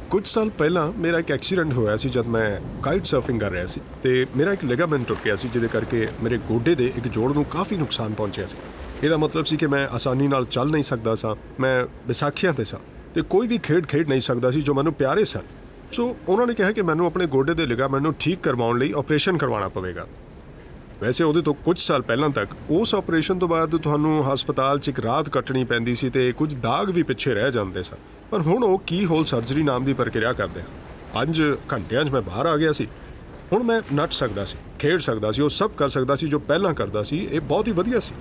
ਕੁਝ ਸਾਲ ਪਹਿਲਾਂ ਮੇਰਾ ਇੱਕ ਐਕਸੀਡੈਂਟ ਹੋਇਆ ਸੀ ਜਦ ਮੈਂ ਕਾਈਟ ਸਰਫਿੰਗ ਕਰ ਰਿਹਾ ਸੀ ਤੇ ਮੇਰਾ ਇੱਕ ਲਿਗਾਮੈਂਟ ਟੁੱਟ ਗਿਆ ਸੀ, ਜਿਹਦੇ ਕਰਕੇ ਮੇਰੇ ਗੋਡੇ ਦੇ ਇੱਕ ਜੋੜ ਨੂੰ ਕਾਫੀ ਨੁਕਸਾਨ ਪਹੁੰਚਿਆ ਸੀ। ਇਹਦਾ ਮਤਲਬ ਸੀ ਕਿ ਮੈਂ ਆਸਾਨੀ ਨਾਲ ਚੱਲ ਨਹੀਂ ਸਕਦਾ ਸਾਂ, ਮੈਂ ਵਿਸਾਖੀਆਂ ਤੇ ਸਾਂ ਤੇ ਕੋਈ ਵੀ ਖੇਡ ਖੇਡ ਨਹੀਂ ਸਕਦਾ ਸੀ ਜੋ ਮੈਨੂੰ ਪਿਆਰੇ ਸਨ। ਸੋ ਉਹਨਾਂ ਨੇ ਕਿਹਾ ਕਿ ਮੈਨੂੰ ਆਪਣੇ ਗੋਡੇ ਦੇ ਲਿਗਾਮੈਂਟ ਨੂੰ ਠੀਕ ਕਰਵਾਉਣ ਲਈ ਆਪਰੇਸ਼ਨ ਕਰਵਾਉਣਾ ਪਵੇਗਾ। ਵੈਸੇ ਉਹਦੇ ਤੋਂ ਕੁਝ ਸਾਲ ਪਹਿਲਾਂ ਤੱਕ ਉਸ ਆਪਰੇਸ਼ਨ ਤੋਂ ਬਾਅਦ ਤੁਹਾਨੂੰ ਹਸਪਤਾਲ 'ਚ ਇੱਕ ਰਾਤ ਕੱਟਣੀ ਪੈਂਦੀ ਸੀ ਤੇ ਕੁਝ ਦਾਗ ਵੀ ਪਿੱਛੇ ਰਹਿ ਜਾਂਦੇ ਸਨ, ਪਰ ਹੁਣ ਉਹ ਕੀ ਹੋਲ ਸਰਜਰੀ ਨਾਮ ਦੀ ਪ੍ਰਕਿਰਿਆ ਕਰਦੇ ਹਨ। 5 ਘੰਟਿਆਂ 'ਚ ਮੈਂ ਬਾਹਰ ਆ ਗਿਆ ਸੀ। ਹੁਣ ਮੈਂ ਨੱਚ ਸਕਦਾ ਸੀ, ਖੇਡ ਸਕਦਾ ਸੀ, ਉਹ ਸਭ ਕਰ ਸਕਦਾ ਸੀ ਜੋ ਪਹਿਲਾਂ ਕਰਦਾ ਸੀ। ਇਹ ਬਹੁਤ ਹੀ ਵਧੀਆ ਸੀ।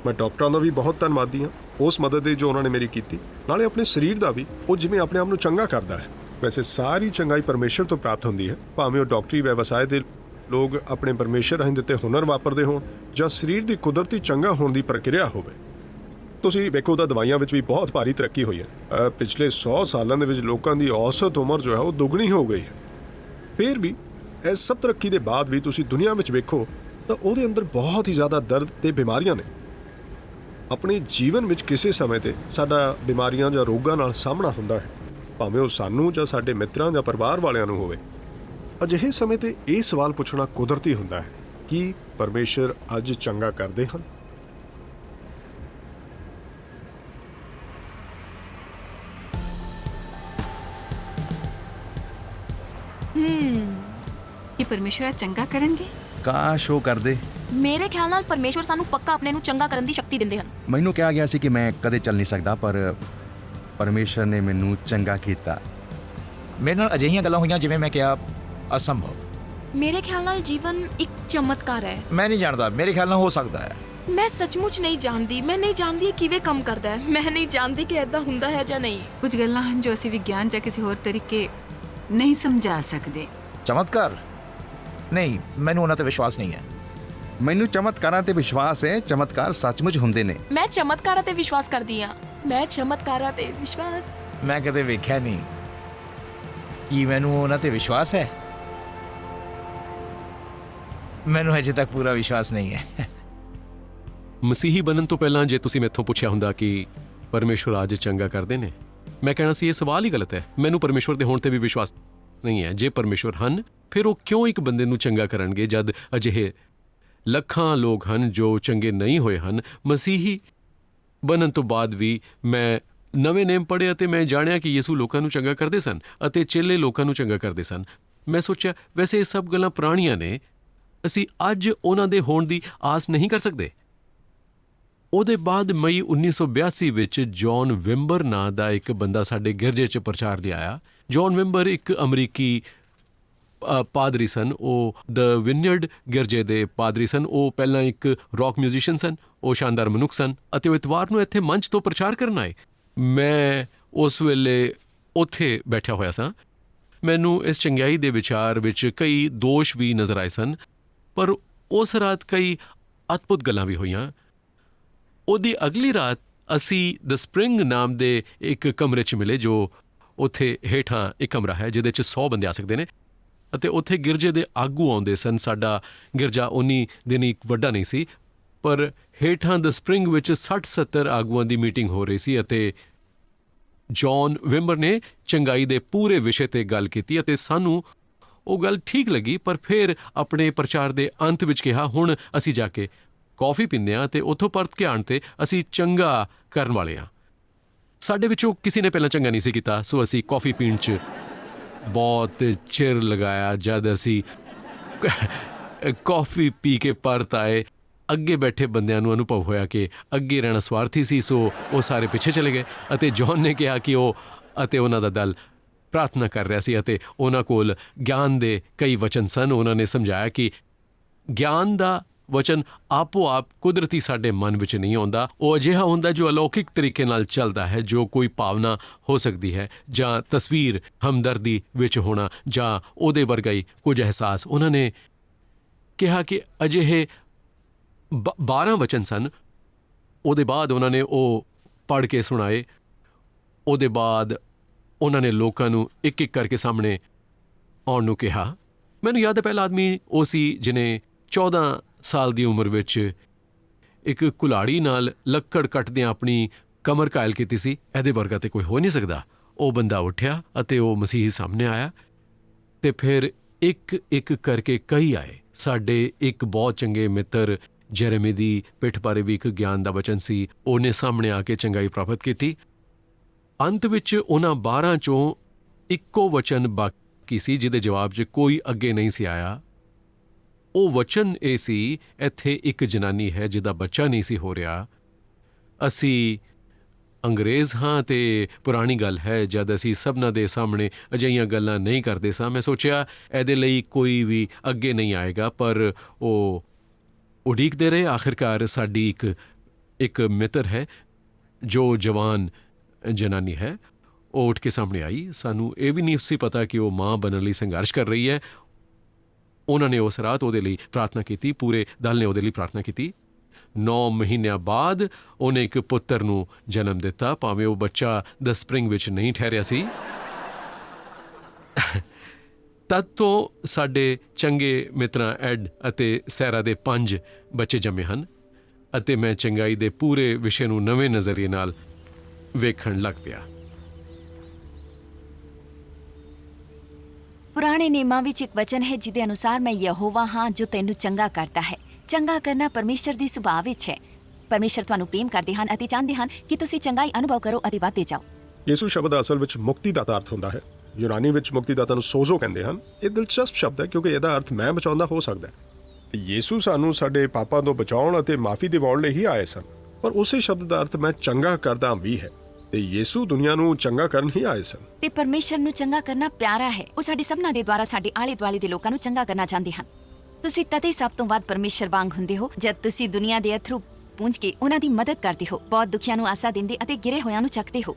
ਮੈਂ ਡਾਕਟਰਾਂ ਦਾ ਵੀ ਬਹੁਤ ਧੰਨਵਾਦੀ ਹਾਂ ਉਸ ਮਦਦ ਦੀ ਜੋ ਉਹਨਾਂ ਨੇ ਮੇਰੀ ਕੀਤੀ, ਨਾਲੇ ਆਪਣੇ ਸਰੀਰ ਦਾ ਵੀ। ਉਹ ਜਿਵੇਂ ਆਪਣੇ ਆਪ ਨੂੰ ਚੰਗਾ ਕਰਦਾ ਹੈ। ਵੈਸੇ ਸਾਰੀ ਚੰਗਾਈ ਪਰਮੇਸ਼ਰ ਤੋਂ ਪ੍ਰਾਪਤ ਹੁੰਦੀ ਹੈ, ਭਾਵੇਂ ਉਹ ਡਾਕਟਰੀ ਵਿਵਸਾਏ ਦੇ ਲੋਕ ਆਪਣੇ ਪਰਮੇਸ਼ਰ ਰਾਹੀਂ ਦਿੱਤੇ ਹੁਨਰ ਵਾਪਰਦੇ ਹੋਣ ਜਾਂ ਸਰੀਰ ਦੀ ਕੁਦਰਤੀ ਚੰਗਾ ਹੋਣ ਦੀ ਪ੍ਰਕਿਰਿਆ ਹੋਵੇ। ਤੁਸੀਂ ਵੇਖੋ ਤਾਂ ਦਵਾਈਆਂ ਵਿੱਚ ਵੀ ਬਹੁਤ ਭਾਰੀ ਤਰੱਕੀ ਹੋਈ ਹੈ। ਪਿਛਲੇ 100 ਸਾਲਾਂ ਦੇ ਵਿੱਚ ਲੋਕਾਂ ਦੀ ਔਸਤ ਉਮਰ ਜੋ ਹੈ ਉਹ ਦੁੱਗਣੀ ਹੋ ਗਈ ਹੈ। ਫਿਰ ਵੀ ਇਸ ਸਭ ਤਰੱਕੀ ਦੇ ਬਾਅਦ ਵੀ ਤੁਸੀਂ ਦੁਨੀਆ ਵਿੱਚ ਵੇਖੋ ਤਾਂ ਉਹਦੇ ਅੰਦਰ ਬਹੁਤ ਹੀ ਜ਼ਿਆਦਾ ਦਰਦ ਤੇ ਬਿਮਾਰੀਆਂ ਨੇ। ਆਪਣੇ ਜੀਵਨ ਵਿੱਚ ਕਿਸੇ ਸਮੇਂ ਤੇ ਸਾਡਾ ਬਿਮਾਰੀਆਂ ਜਾਂ ਰੋਗਾਂ ਨਾਲ ਸਾਹਮਣਾ ਹੁੰਦਾ ਹੈ, ਭਾਵੇਂ ਉਹ ਸਾਨੂੰ ਜਾਂ ਸਾਡੇ ਮਿੱਤਰਾਂ ਜਾਂ ਪਰਿਵਾਰ ਵਾਲਿਆਂ ਨੂੰ ਹੋਵੇ। ਅਜਿਹੇ ਸਮੇਂ ਤੇ ਇਹ ਸਵਾਲ ਪੁੱਛਣਾ ਕੁਦਰਤੀ ਹੁੰਦਾ ਹੈ ਕਿ ਪਰਮੇਸ਼ਰ ਅੱਜ ਚੰਗਾ ਕਰਦੇ ਹਨ। ਕਿ ਪਰਮੇਸ਼ਰ ਚੰਗਾ ਕਰਨਗੇ। ਕਾਸ਼ ਉਹ ਕਰਦੇ। ਮੇਰੇ ਖਿਆਲ ਨਾਲ ਪਰਮੇਸ਼ਵਰ ਸਾਨੂੰ ਪੱਕਾ ਆਪਣੇ ਨੂੰ ਚੰਗਾ ਕਰਨ ਦੀ ਸ਼ਕਤੀ ਦਿੰਦੇ ਹਨ। ਮੈਨੂੰ ਕਿਹਾ ਗਿਆ ਸੀ ਕਿ ਮੈਂ ਕਦੇ ਚੱਲ ਨਹੀਂ ਸਕਦਾ, ਪਰ ਪਰਮੇਸ਼ਰ ਨੇ ਮੈਨੂੰ ਚੰਗਾ ਕੀਤਾ। ਮੇਰੇ ਨਾਲ ਅਜਿਹੀਆਂ ਗੱਲਾਂ ਹੋਈਆਂ ਜਿਵੇਂ ਮੈਂ ਕਿਹਾ ਅਸੰਭਵ। ਮੇਰੇ ਖਿਆਲ ਨਾਲ ਜੀਵਨ ਇੱਕ ਚਮਤਕਾਰ ਹੈ। ਮੈਂ ਨਹੀਂ ਜਾਣਦਾ, ਮੇਰੇ ਖਿਆਲ ਨਾਲ ਹੋ ਸਕਦਾ ਹੈ। ਮੈਂ ਸੱਚਮੁੱਚ ਨਹੀਂ ਜਾਣਦੀ। ਮੈਂ ਨਹੀਂ ਜਾਣਦੀ ਇਹ ਕਿਵੇਂ ਕੰਮ ਕਰਦਾ ਹੈ। ਮੈਂ ਨਹੀਂ ਜਾਣਦੀ ਕਿ ਐਦਾਂ ਹੁੰਦਾ ਹੈ ਜਾਂ ਨਹੀਂ। ਕੁਝ ਗੱਲਾਂ ਹਨ ਜੋ ਅਸੀਂ ਵਿਗਿਆਨ ਜਾਂ ਕਿਸੇ ਹੋਰ ਤਰੀਕੇ ਨਹੀਂ ਸਮਝਾ ਸਕਦੇ। ਚਮਤਕਾਰ ਨਹੀਂ, ਮੈਨੂੰ ਉਹਨਾਂ ਤੇ ਵਿਸ਼ਵਾਸ ਨਹੀਂ ਹੈ। ਮੈਨੂੰ ਚਮਤਕਾਰਾਂ ਤੇ ਵਿਸ਼ਵਾਸ ਹੈ। ਚਮਤਕਾਰ ਸੱਚਮੁੱਚ ਹੁੰਦੇ ਨੇ। ਮੈਂ ਚਮਤਕਾਰਾਂ ਤੇ ਵਿਸ਼ਵਾਸ ਕਰਦੀ ਹਾਂ। ਮੈਂ ਚਮਤਕਾਰਾਂ ਤੇ ਵਿਸ਼ਵਾਸ ਮੈਂ ਕਦੇ ਵੇਖਿਆ ਨਹੀਂ। ਕੀ ਮੈਨੂੰ ਉਹਨਾਂ ਤੇ ਵਿਸ਼ਵਾਸ ਹੈ? ਮੈਨੂੰ ਅਜੇ ਤੱਕ ਪੂਰਾ ਵਿਸ਼ਵਾਸ ਨਹੀਂ ਹੈ। ਮਸੀਹੀ ਬਣਨ ਤੋਂ ਪਹਿਲਾਂ ਜੇ ਤੁਸੀਂ ਮੈਥੋਂ ਪੁੱਛਿਆ ਹੁੰਦਾ ਕਿ ਪਰਮੇਸ਼ਵਰ ਅੱਜ ਚੰਗਾ ਕਰਦੇ ਨੇ, ਮੈਂ ਕਹਿਣਾ ਸੀ ਇਹ ਸਵਾਲ ਹੀ ਗਲਤ ਹੈ। ਮੈਨੂੰ ਪਰਮੇਸ਼ਵਰ ਦੇ ਹੋਣ ਤੇ ਵੀ ਵਿਸ਼ਵਾਸ ਨਹੀਂ ਹੈ। ਜੇ ਪਰਮੇਸ਼ਵਰ ਹਨ, ਫਿਰ ਉਹ ਕਿਉਂ ਇੱਕ ਬੰਦੇ ਨੂੰ ਚੰਗਾ ਕਰਨਗੇ ਜਦ ਅਜਿਹੇ ਲੱਖਾਂ ਲੋਕ ਹਨ ਜੋ ਚੰਗੇ ਨਹੀਂ ਹੋਏ ਹਨ। ਮਸੀਹੀ ਬਣਨ ਤੋਂ ਬਾਅਦ ਵੀ ਮੈਂ ਨਵੇਂ ਨੇਮ ਪੜ੍ਹੇ ਅਤੇ ਮੈਂ ਜਾਣਿਆ ਕਿ ਯਿਸੂ ਲੋਕਾਂ ਨੂੰ ਚੰਗਾ ਕਰਦੇ ਸਨ ਅਤੇ ਚੇਲੇ ਲੋਕਾਂ ਨੂੰ ਚੰਗਾ ਕਰਦੇ ਸਨ। ਮੈਂ ਸੋਚਿਆ ਵੈਸੇ ਇਹ ਸਭ ਗੱਲਾਂ ਪੁਰਾਣੀਆਂ ਨੇ, ਅਸੀਂ ਅੱਜ ਉਹਨਾਂ ਦੇ ਹੋਣ ਦੀ ਆਸ ਨਹੀਂ ਕਰ ਸਕਦੇ। ਉਹਦੇ ਬਾਅਦ ਮਈ 1982 ਵਿੱਚ ਜੌਨ ਵਿੰਬਰ ਨਾਂ ਦਾ ਇੱਕ ਬੰਦਾ ਸਾਡੇ ਗਿਰਜੇ 'ਚ ਪ੍ਰਚਾਰ ਲਈ ਆਇਆ। ਜੌਨ ਵਿੰਬਰ ਇੱਕ ਅਮਰੀਕੀ ਪਾਦਰੀ ਸਨ। ਉਹ ਦ ਵਿਨਯਰਡ ਗਿਰਜੇ ਦੇ ਪਾਦਰੀ ਸਨ। ਉਹ ਪਹਿਲਾਂ ਇੱਕ ਰੌਕ ਮਿਊਜ਼ੀਸ਼ੀਅਨ ਸਨ। ਉਹ ਸ਼ਾਨਦਾਰ ਮਨੁੱਖ ਸਨ ਅਤੇ ਉਹ ਇਤਵਾਰ ਨੂੰ ਇੱਥੇ ਮੰਚ ਤੋਂ ਪ੍ਰਚਾਰ ਕਰਨ ਆਏ। ਮੈਂ ਉਸ ਵੇਲੇ ਉੱਥੇ ਬੈਠਿਆ ਹੋਇਆ ਸਾਂ। ਮੈਨੂੰ ਇਸ ਚੰਗਿਆਈ ਦੇ ਵਿਚਾਰ ਵਿੱਚ ਕਈ ਦੋਸ਼ ਵੀ ਨਜ਼ਰ ਆਏ ਸਨ, ਪਰ ਉਸ ਰਾਤ ਕਈ ਅਦਭੁਤ ਗੱਲਾਂ ਵੀ ਹੋਈਆਂ। ਉਹਦੀ ਅਗਲੀ ਰਾਤ ਅਸੀਂ ਦ ਸਪਰਿੰਗ ਨਾਮ ਦੇ ਇੱਕ ਕਮਰੇ 'ਚ ਮਿਲੇ, ਜੋ ਉੱਥੇ ਹੇਠਾਂ ਇੱਕ ਕਮਰਾ ਹੈ ਜਿਹਦੇ 'ਚ 100 ਬੰਦੇ ਆ ਸਕਦੇ ਨੇ ਅਤੇ ਉੱਥੇ ਗਿਰਜੇ ਦੇ ਆਗੂ ਆਉਂਦੇ ਸਨ। ਸਾਡਾ ਗਿਰਜਾ ਉਨੀ ਦਿਨੀ ਵੱਡਾ ਨਹੀਂ ਸੀ, ਪਰ ਹੇਠਾਂ ਦ ਸਪਰਿੰਗ ਵਿੱਚ 60-70 ਆਗੂਆਂ ਦੀ ਮੀਟਿੰਗ ਹੋ ਰਹੀ ਸੀ ਅਤੇ ਜੌਨ ਵਿੰਬਰ ਨੇ ਚੰਗਾਈ ਦੇ ਪੂਰੇ ਵਿਸ਼ੇ 'ਤੇ ਗੱਲ ਕੀਤੀ ਅਤੇ ਸਾਨੂੰ ਉਹ ਗੱਲ ਠੀਕ ਲੱਗੀ। ਪਰ ਫਿਰ ਆਪਣੇ ਪ੍ਰਚਾਰ ਦੇ ਅੰਤ ਵਿੱਚ ਕਿਹਾ, ਹੁਣ ਅਸੀਂ ਜਾ ਕੇ ਕੌਫੀ ਪੀਂਦੇ ਹਾਂ ਅਤੇ ਉੱਥੋਂ ਪਰਤ ਕੇ ਆਉਣ 'ਤੇ ਅਸੀਂ ਚੰਗਾ ਕਰਨ ਵਾਲੇ ਹਾਂ। ਸਾਡੇ ਵਿੱਚੋਂ ਕਿਸੇ ਨੇ ਪਹਿਲਾਂ ਚੰਗਾ ਨਹੀਂ ਸੀ ਕੀਤਾ, ਸੋ ਅਸੀਂ ਕੌਫੀ ਪੀਣ 'ਚ ਬਹੁਤ ਚਿਰ ਲਗਾਇਆ। ਜਦ ਅਸੀਂ ਕੌਫੀ ਪੀ ਕੇ ਪਰਤ ਆਏ, ਅੱਗੇ ਬੈਠੇ ਬੰਦਿਆਂ ਨੂੰ ਅਨੁਭਵ ਹੋਇਆ ਕਿ ਅੱਗੇ ਰਹਿਣਾ ਸਵਾਰਥੀ ਸੀ, ਸੋ ਉਹ ਸਾਰੇ ਪਿੱਛੇ ਚਲੇ ਗਏ ਅਤੇ ਜੌਨ ਨੇ ਕਿਹਾ ਕਿ ਉਹ ਅਤੇ ਉਹਨਾਂ ਦਾ ਦਲ ਪ੍ਰਾਰਥਨਾ ਕਰ ਰਿਹਾ ਸੀ ਅਤੇ ਉਹਨਾਂ ਕੋਲ ਗਿਆਨ ਦੇ ਕਈ ਵਚਨ ਸਨ। ਉਹਨਾਂ ਨੇ ਸਮਝਾਇਆ ਕਿ ਗਿਆਨ ਦਾ ਵਚਨ ਆਪੋ ਆਪ ਕੁਦਰਤੀ ਸਾਡੇ ਮਨ ਵਿੱਚ ਨਹੀਂ ਆਉਂਦਾ। ਉਹ ਅਜਿਹਾ ਹੁੰਦਾ ਜੋ ਅਲੌਕਿਕ ਤਰੀਕੇ ਨਾਲ ਚੱਲਦਾ ਹੈ, ਜੋ ਕੋਈ ਭਾਵਨਾ ਹੋ ਸਕਦੀ ਹੈ ਜਾਂ ਤਸਵੀਰ ਹਮਦਰਦੀ ਵਿੱਚ ਹੋਣਾ ਜਾਂ ਉਹਦੇ ਵਰਗਾ ਹੀ ਕੁਝ ਅਹਿਸਾਸ। ਉਹਨਾਂ ਨੇ ਕਿਹਾ ਕਿ ਅਜਿਹੇ 12 ਵਚਨ ਸਨ। ਉਹਦੇ ਬਾਅਦ ਉਹਨਾਂ ਨੇ ਉਹ ਪੜ੍ਹ ਕੇ ਸੁਣਾਏ। ਉਹਦੇ ਬਾਅਦ ਉਹਨਾਂ ਨੇ ਲੋਕਾਂ ਨੂੰ ਇੱਕ ਇੱਕ ਕਰਕੇ ਸਾਹਮਣੇ ਆਉਣ ਨੂੰ ਕਿਹਾ। ਮੈਨੂੰ ਯਾਦ ਹੈ ਪਹਿਲਾ ਆਦਮੀ ਉਹ ਸੀ ਜਿਹਨੇ 14 ਸਾਲ ਦੀ ਉਮਰ ਵਿੱਚ ਇੱਕ ਕੁਲਾੜੀ ਨਾਲ ਲੱਕੜ ਕੱਟਦਿਆਂ ਆਪਣੀ ਕਮਰ ਘਾਇਲ ਕੀਤੀ ਸੀ। ਇਹਦੇ ਵਰਗਾ ਤੇ ਕੋਈ ਹੋ ਨਹੀਂ ਸਕਦਾ। ਉਹ ਬੰਦਾ ਉੱਠਿਆ ਅਤੇ ਉਹ ਮਸੀਹ ਸਾਹਮਣੇ ਆਇਆ ਤੇ ਫਿਰ ਇੱਕ ਇੱਕ ਕਰਕੇ ਕਈ ਆਏ। ਸਾਡੇ ਇੱਕ ਬਹੁਤ ਚੰਗੇ ਮਿੱਤਰ ਜੈਰੇਮੀ ਦੀ ਪਿੱਠ ਬਾਰੇ ਵੀ ਇੱਕ ਗਿਆਨ ਦਾ ਵਚਨ ਸੀ, ਉਹਨੇ ਸਾਹਮਣੇ ਆ ਕੇ ਚੰਗਾਈ ਪ੍ਰਾਪਤ ਕੀਤੀ। ਅੰਤ ਵਿੱਚ ਉਹਨਾਂ 12 ਚੋਂ ਇੱਕੋ ਵਚਨ ਬਾਕੀ ਸੀ ਜਿਹਦੇ ਜਵਾਬ 'ਚ ਕੋਈ ਅੱਗੇ ਨਹੀਂ ਸੀ ਆਇਆ। ਉਹ ਵਚਨ ਇਹ ਸੀ, ਇੱਥੇ ਇੱਕ ਜਨਾਨੀ ਹੈ ਜਿਹਦਾ ਬੱਚਾ ਨਹੀਂ ਸੀ ਹੋ ਰਿਹਾ। ਅਸੀਂ ਅੰਗਰੇਜ਼ ਹਾਂ ਤੇ ਪੁਰਾਣੀ ਗੱਲ ਹੈ, ਜਦ ਅਸੀਂ ਸਭਨਾਂ ਦੇ ਸਾਹਮਣੇ ਅਜਿਹੀਆਂ ਗੱਲਾਂ ਨਹੀਂ ਕਰਦੇ ਸਾਂ। ਮੈਂ ਸੋਚਿਆ ਇਹਦੇ ਲਈ ਕੋਈ ਵੀ ਅੱਗੇ ਨਹੀਂ ਆਏਗਾ, ਪਰ ਉਹ ਉਡੀਕਦੇ ਰਹੇ। ਆਖਿਰਕਾਰ ਸਾਡੀ ਇੱਕ ਮਿੱਤਰ ਹੈ ਜੋ ਜਵਾਨ ਜਨਾਨੀ ਹੈ, ਉਹ ਉੱਠ ਕੇ ਸਾਹਮਣੇ ਆਈ। ਸਾਨੂੰ ਇਹ ਵੀ ਨਹੀਂ ਸੀ ਪਤਾ ਕਿ ਉਹ ਮਾਂ ਬਣਨ ਲਈ ਸੰਘਰਸ਼ ਕਰ ਰਹੀ ਹੈ। ਉਹਨਾਂ ਨੇ ਉਸ ਰਾਤ ਉਹਦੇ ਲਈ ਪ੍ਰਾਰਥਨਾ ਕੀਤੀ, ਪੂਰੇ ਦਲ ਨੇ ਉਹਦੇ ਲਈ ਪ੍ਰਾਰਥਨਾ ਕੀਤੀ। 9 ਮਹੀਨਿਆਂ ਬਾਅਦ ਉਹਨੇ ਇੱਕ ਪੁੱਤਰ ਨੂੰ ਜਨਮ ਦਿੱਤਾ, ਭਾਵੇਂ ਉਹ ਬੱਚਾ ਦ ਸਪਰਿੰਗ ਵਿੱਚ ਨਹੀਂ ਠਹਿਰਿਆ ਸੀ। ਤਦ ਤੋਂ ਸਾਡੇ ਚੰਗੇ ਮਿੱਤਰਾਂ ਐਡ ਅਤੇ ਸੈਰਾ ਦੇ 5 ਬੱਚੇ ਜੰਮੇ ਹਨ ਅਤੇ ਮੈਂ ਚੰਗਾਈ ਦੇ ਪੂਰੇ ਵਿਸ਼ੇ ਨੂੰ ਨਵੇਂ ਨਜ਼ਰੀਏ ਨਾਲ ਵੇਖਣ ਲੱਗ ਪਿਆ। ਪੁਰਾਣੇ ਨਿਯਮਾਂ ਵਿੱਚ ਇੱਕ ਵਚਨ ਹੈ ਜਿਹਦੇ ਅਨੁਸਾਰ ਮੈਂ ਯਹੋਵਾ ਹਾਂ ਜੋ ਤੈਨੂੰ ਚੰਗਾ ਕਰਦਾ ਹੈ। ਚੰਗਾ ਕਰਨਾ ਪਰਮੇਸ਼ਰ ਦੀ ਸੁਭਾਅ ਵਿੱਚ ਹੈ। ਪਰਮੇਸ਼ਰ ਤੁਹਾਨੂੰ ਪ੍ਰੇਮ ਕਰਦੇ ਹਨ ਅਤੇ ਚਾਹੁੰਦੇ ਹਨ ਕਿ ਤੁਸੀਂ ਚੰਗਾਈ ਅਨੁਭਵ ਕਰੋ ਅਤੇ ਵਧਦੇ ਜਾਓ। ਯਿਸੂ ਸ਼ਬਦ ਅਸਲ ਵਿੱਚ ਮੁਕਤੀਦਾਤਾ ਅਰਥ ਹੁੰਦਾ ਹੈ। ਯੂਨਾਨੀ ਵਿੱਚ ਮੁਕਤੀਦਾਤਾ ਨੂੰ ਸੋਜ਼ੋ ਕਹਿੰਦੇ ਹਨ। ਇਹ ਦਿਲਚਸਪ ਸ਼ਬਦ ਹੈ ਕਿਉਂਕਿ ਇਹਦਾ ਅਰਥ ਮੈਂ ਬਚਾਉਂਦਾ ਹੋ ਸਕਦਾ ਹੈ। ਤੇ ਯਿਸੂ ਸਾਨੂੰ ਸਾਡੇ ਪਾਪਾਂ ਤੋਂ ਬਚਾਉਣ ਅਤੇ ਮਾਫੀ ਦਿਵਾਉਣ ਲਈ ਹੀ ਆਏ ਸਨ, ਪਰ ਉਸੇ ਸ਼ਬਦ ਦਾ ਅਰਥ ਮੈਂ ਚੰਗਾ ਕਰਦਾ ਵੀ ਹੈ। ਤੇ ਯਿਸੂ ਦੁਨੀਆ ਨੂੰ ਚੰਗਾ ਕਰਨ ਹੀ ਆਏ ਸਨ। ਤੇ ਪਰਮੇਸ਼ਰ ਨੂੰ ਚੰਗਾ ਕਰਨਾ ਪਿਆਰਾ ਹੈ। ਉਹ ਸਾਡੇ ਸਭਨਾਂ ਦੇ ਦੁਆਰਾ ਸਾਡੇ ਆਲੇ ਦੁਆਲੇ ਦੇ ਲੋਕਾਂ ਨੂੰ ਚੰਗਾ ਕਰਨਾ ਚਾਹੁੰਦੇ ਹਨ। ਤੁਸੀਂ ਤਦੇ ਸਭ ਤੋਂ ਵੱਧ ਪਰਮੇਸ਼ਰ ਵਾਂਗ ਹੁੰਦੇ ਹੋ ਜਦ ਤੁਸੀਂ ਦੁਨੀਆ ਦੇ ਅਥਰੂ ਪੂੰਝ ਕੇ ਉਹਨਾਂ ਦੀ ਮਦਦ ਕਰਦੇ ਹੋ, ਬਹੁਤ ਦੁਖੀਆਂ ਨੂੰ ਆਸਾ ਦਿੰਦੇ ਅਤੇ ਗਿਰੇ ਹੋਇਆਂ ਨੂੰ ਚੱਕਦੇ ਹੋ।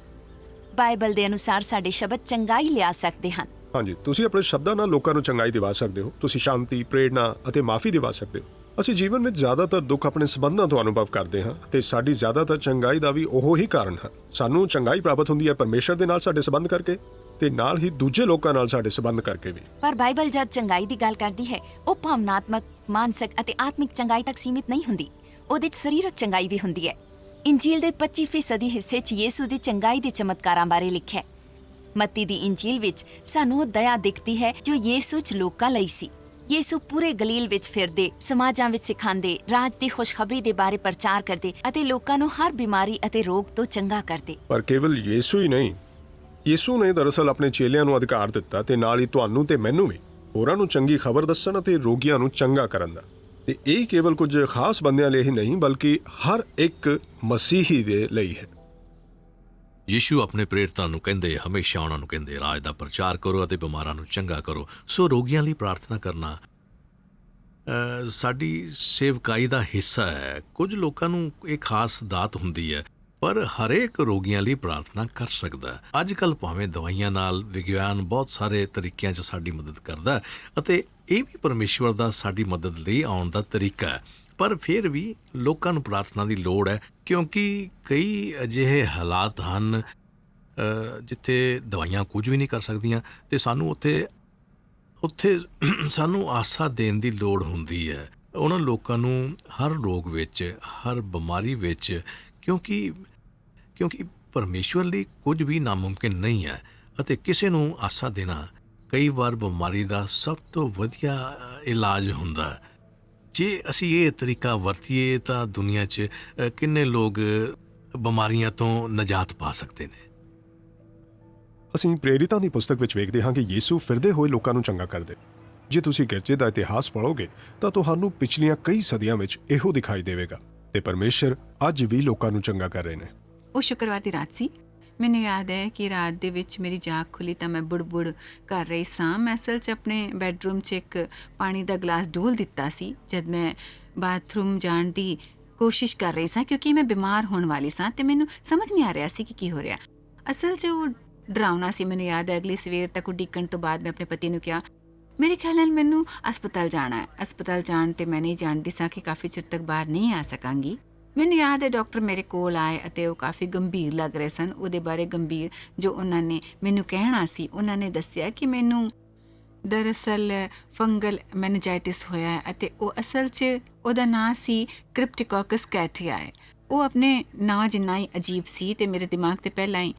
ਬਾਈਬਲ ਦੇ ਅਨੁਸਾਰ ਸਾਡੇ ਸ਼ਬਦ ਚੰਗਾਈ ਲਿਆ ਸਕਦੇ ਹਨ। ਹਾਂਜੀ, ਤੁਸੀਂ ਆਪਣੇ ਸ਼ਬਦਾਂ ਨਾਲ ਲੋਕਾਂ ਨੂੰ ਚੰਗਾਈ ਦਿਵਾ ਸਕਦੇ ਹੋ। ਤੁਸੀਂ ਸ਼ਾਂਤੀ, ਪ੍ਰੇਰਣਾ ਅਤੇ ਮਾਫੀ ਦਿਵਾ ਸਕਦੇ ਹੋ। ਅਸੀਂ ਜੀਵਨ ਵਿੱਚ ਜ਼ਿਆਦਾਤਰ ਦੁੱਖ ਆਪਣੇ ਸੰਬੰਧਾਂ ਤੋਂ ਅਨੁਭਵ ਕਰਦੇ ਹਾਂ ਅਤੇ ਸਾਡੀ ਜ਼ਿਆਦਾਤਰ ਚੰਗਾਈ ਦਾ ਵੀ ਉਹੋ ਹੀ ਕਾਰਨ ਹੈ। ਸਾਨੂੰ ਚੰਗਾਈ ਪ੍ਰਾਪਤ ਹੁੰਦੀ ਹੈ ਪਰਮੇਸ਼ਰ ਦੇ ਨਾਲ ਸਾਡੇ ਸੰਬੰਧ ਕਰਕੇ ਤੇ ਨਾਲ ਹੀ ਦੂਜੇ ਲੋਕਾਂ ਨਾਲ ਸਾਡੇ ਸੰਬੰਧ ਕਰਕੇ ਵੀ। ਪਰ ਬਾਈਬਲ ਜਦ ਚੰਗਾਈ ਦੀ ਗੱਲ ਕਰਦੀ ਹੈ, ਉਹ ਭਾਵਨਾਤਮਕ, ਮਾਨਸਿਕ ਅਤੇ ਆਤਮਿਕ ਚੰਗਾਈ ਤੱਕ ਸੀਮਿਤ ਨਹੀਂ ਹੁੰਦੀ। ਉਹਦੇ 'ਚ ਸਰੀਰਕ ਚੰਗਾਈ ਵੀ ਹੁੰਦੀ ਹੈ। ਇੰਜੀਲ ਦੇ 25% ਹਿੱਸੇ 'ਚ ਯਿਸੂ ਦੀ ਚੰਗਾਈ ਦੇ ਚਮਤਕਾਰਾਂ ਬਾਰੇ ਲਿਖਿਆ ਹੈ। ਮੱਤੀ ਦੀ ਇੰਜੀਲ ਵਿੱਚ ਸਾਨੂੰ ਉਹ ਦਇਆ ਦਿਖਦੀ ਹੈ ਜੋ ਯਿਸੂ 'ਚ ਲੋਕਾਂ ਲਈ ਸੀ। ਯਿਸੂ ਪੂਰੇ ਗਲੀਲ ਵਿੱਚ ਫਿਰਦੇ, ਸਮਾਜਾਂ ਵਿੱਚ ਸਿਖਾਉਂਦੇ, ਰਾਜ ਦੀ ਖੁਸ਼ਖਬਰੀ ਦੇ ਬਾਰੇ ਪ੍ਰਚਾਰ ਕਰਦੇ ਅਤੇ ਲੋਕਾਂ ਨੂੰ ਹਰ ਬਿਮਾਰੀ ਅਤੇ ਰੋਗ ਤੋਂ ਚੰਗਾ ਕਰਦੇ। ਪਰ ਕੇਵਲ ਯਿਸੂ ਹੀ ਨਹੀਂ, ਯਿਸੂ ਨੇ ਦਰਅਸਲ ਆਪਣੇ ਚੇਲਿਆਂ ਨੂੰ ਅਧਿਕਾਰ ਦਿੱਤਾ ਤੇ ਨਾਲ ਹੀ ਤੁਹਾਨੂੰ ਤੇ ਮੈਨੂੰ ਵੀ ਹੋਰਾਂ ਨੂੰ ਚੰਗੀ ਖਬਰ ਦੱਸਣ ਅਤੇ ਰੋਗੀਆਂ ਨੂੰ ਚੰਗਾ ਕਰਨ ਦਾ। ਤੇ ਇਹ ਕੇਵਲ ਕੁਝ ਖਾਸ ਬੰਦਿਆਂ ਲਈ ਹੀ ਨਹੀਂ, ਬਲਕਿ ਹਰ ਇੱਕ ਮਸੀਹੀ ਦੇ ਲਈ ਹੈ। ਯਿਸੂ ਆਪਣੇ ਪ੍ਰੇਰਿਤਾਂ ਨੂੰ ਕਹਿੰਦੇ, ਹਮੇਸ਼ਾ ਉਹਨਾਂ ਨੂੰ ਕਹਿੰਦੇ, ਰਾਜ ਦਾ ਪ੍ਰਚਾਰ ਕਰੋ ਅਤੇ ਬਿਮਾਰਾਂ ਨੂੰ ਚੰਗਾ ਕਰੋ। ਸੋ ਰੋਗੀਆਂ ਲਈ ਪ੍ਰਾਰਥਨਾ ਕਰਨਾ ਸਾਡੀ ਸੇਵਕਾਈ ਦਾ ਹਿੱਸਾ ਹੈ। ਕੁਝ ਲੋਕਾਂ ਨੂੰ ਇਹ ਖਾਸ ਦਾਤ ਹੁੰਦੀ ਹੈ, ਪਰ ਹਰੇਕ ਰੋਗੀਆਂ ਲਈ ਪ੍ਰਾਰਥਨਾ ਕਰ ਸਕਦਾ ਹੈ। ਅੱਜ ਕੱਲ੍ਹ ਭਾਵੇਂ ਦਵਾਈਆਂ ਨਾਲ ਵਿਗਿਆਨ ਬਹੁਤ ਸਾਰੇ ਤਰੀਕਿਆਂ 'ਚ ਸਾਡੀ ਮਦਦ ਕਰਦਾ ਅਤੇ ਇਹ ਵੀ ਪਰਮੇਸ਼ਵਰ ਦਾ ਸਾਡੀ ਮਦਦ ਲਈ ਆਉਣ ਦਾ ਤਰੀਕਾ ਹੈ, ਪਰ ਫਿਰ ਵੀ ਲੋਕਾਂ ਨੂੰ ਪ੍ਰਾਰਥਨਾ ਦੀ ਲੋੜ ਹੈ ਕਿਉਂਕਿ ਕਈ ਅਜਿਹੇ ਹਾਲਾਤ ਹਨ ਜਿੱਥੇ ਦਵਾਈਆਂ ਕੁਝ ਵੀ ਨਹੀਂ ਕਰ ਸਕਦੀਆਂ ਤੇ ਸਾਨੂੰ ਉੱਥੇ ਸਾਨੂੰ ਆਸਾ ਦੇਣ ਦੀ ਲੋੜ ਹੁੰਦੀ ਹੈ ਉਹਨਾਂ ਲੋਕਾਂ ਨੂੰ ਹਰ ਰੋਗ ਵਿੱਚ, ਹਰ ਬਿਮਾਰੀ ਵਿੱਚ, ਕਿਉਂਕਿ ਪਰਮੇਸ਼ਵਰ ਲਈ ਕੁਝ ਵੀ ਨਾਮੁਮਕਿਨ ਨਹੀਂ ਹੈ ਅਤੇ ਕਿਸੇ ਨੂੰ ਆਸਾ ਦੇਣਾ ਕਈ ਵਾਰ ਬਿਮਾਰੀ ਦਾ ਸਭ ਤੋਂ ਵਧੀਆ ਇਲਾਜ ਹੁੰਦਾ ਹੈ। ਜੇ ਅਸੀਂ ਇਹ ਤਰੀਕਾ ਵਰਤੀਏ ਤਾਂ ਦੁਨੀਆ 'ਚ ਕਿੰਨੇ ਲੋਕ ਬਿਮਾਰੀਆਂ ਤੋਂ ਨਜਾਤ ਪਾ ਸਕਦੇ ਨੇ। ਅਸੀਂ ਪ੍ਰੇਰਿਤਾਂ ਦੀ ਪੁਸਤਕ ਵਿੱਚ ਵੇਖਦੇ ਹਾਂ ਕਿ ਯਿਸੂ ਫਿਰਦੇ ਹੋਏ ਲੋਕਾਂ ਨੂੰ ਚੰਗਾ ਕਰਦੇ। ਜੇ ਤੁਸੀਂ ਗਿਰਜੇ ਦਾ ਇਤਿਹਾਸ ਪੜ੍ਹੋਗੇ ਤਾਂ ਤੁਹਾਨੂੰ ਪਿਛਲੀਆਂ ਕਈ ਸਦੀਆਂ ਵਿੱਚ ਇਹੋ ਦਿਖਾਈ ਦੇਵੇਗਾ ਤੇ ਪਰਮੇਸ਼ਰ ਅੱਜ ਵੀ ਲੋਕਾਂ ਨੂੰ ਚੰਗਾ ਕਰ ਰਹੇ ਨੇ। ਉਹ ਸ਼ੁੱਕਰਵਾਰ ਦੀ ਰਾਤ ਸੀ। ਮੈਨੂੰ ਯਾਦ ਹੈ ਕਿ ਰਾਤ ਦੇ ਵਿੱਚ ਮੇਰੀ ਜਾਗ ਖੁੱਲੀ ਤਾਂ ਮੈਂ ਬੁੜ ਕਰ ਰਹੀ ਸਾਂ। ਮੈਂ ਅਸਲ 'ਚ ਆਪਣੇ ਬੈੱਡਰੂਮ 'ਚ ਇੱਕ ਪਾਣੀ ਦਾ ਗਲਾਸ ਡੋਲ ਦਿੱਤਾ ਸੀ ਜਦ ਮੈਂ ਬਾਥਰੂਮ ਜਾਣ ਦੀ ਕੋਸ਼ਿਸ਼ ਕਰ ਰਹੀ ਸਾਂ ਕਿਉਂਕਿ ਮੈਂ ਬਿਮਾਰ ਹੋਣ ਵਾਲੀ ਸਾਂ ਤੇ ਮੈਨੂੰ ਸਮਝ ਨਹੀਂ ਆ ਰਿਹਾ ਸੀ ਕਿ ਕੀ ਹੋ ਰਿਹਾ। ਅਸਲ 'ਚ ਉਹ ਡਰਾਉਣਾ ਸੀ। ਮੈਨੂੰ ਯਾਦ ਹੈ ਅਗਲੀ ਸਵੇਰ ਤੱਕ ਉਡੀਕਣ ਤੋਂ ਬਾਅਦ ਮੈਂ ਆਪਣੇ ਪਤੀ ਨੂੰ ਕਿਹਾ, ਮੇਰੇ ਖਿਆਲ ਨਾਲ ਮੈਨੂੰ ਹਸਪਤਾਲ ਜਾਣਾ ਹੈ। ਹਸਪਤਾਲ ਜਾਣ ਤੇ ਮੈਂ ਨਹੀਂ ਜਾਣਦੀ ਸਾਂ ਕਿ ਕਾਫੀ ਚਿਰ ਤੱਕ ਬਾਹਰ ਨਹੀਂ ਆ ਸਕਾਂਗੀ। ਮੈਨੂੰ ਯਾਦ ਹੈ ਡਾਕਟਰ ਮੇਰੇ ਕੋਲ ਆਏ ਅਤੇ ਉਹ ਕਾਫੀ ਗੰਭੀਰ ਲੱਗ ਰਹੇ ਸਨ। ਉਹਦੇ ਬਾਰੇ ਗੰਭੀਰ ਜੋ ਉਹਨਾਂ ਨੇ ਮੈਨੂੰ ਕਹਿਣਾ ਸੀ, ਉਹਨਾਂ ਨੇ ਦੱਸਿਆ ਕਿ ਮੈਨੂੰ ਦਰਅਸਲ ਫੰਗਲ ਮੈਨੇਜਾਈਟਿਸ ਹੋਇਆ ਹੈ ਅਤੇ ਉਹ ਅਸਲ 'ਚ ਉਹਦਾ ਨਾਂ ਸੀ ਕ੍ਰਿਪਟੋਕੋਕਸ ਕੈਟੀਆਏ। ਉਹ ਆਪਣੇ ਨਾਂ ਜਿੰਨਾ ਹੀ ਅਜੀਬ ਸੀ ਤੇ ਮੇਰੇ ਦਿਮਾਗ ਤੇ ਪਹਿਲਾਂ ਹੀ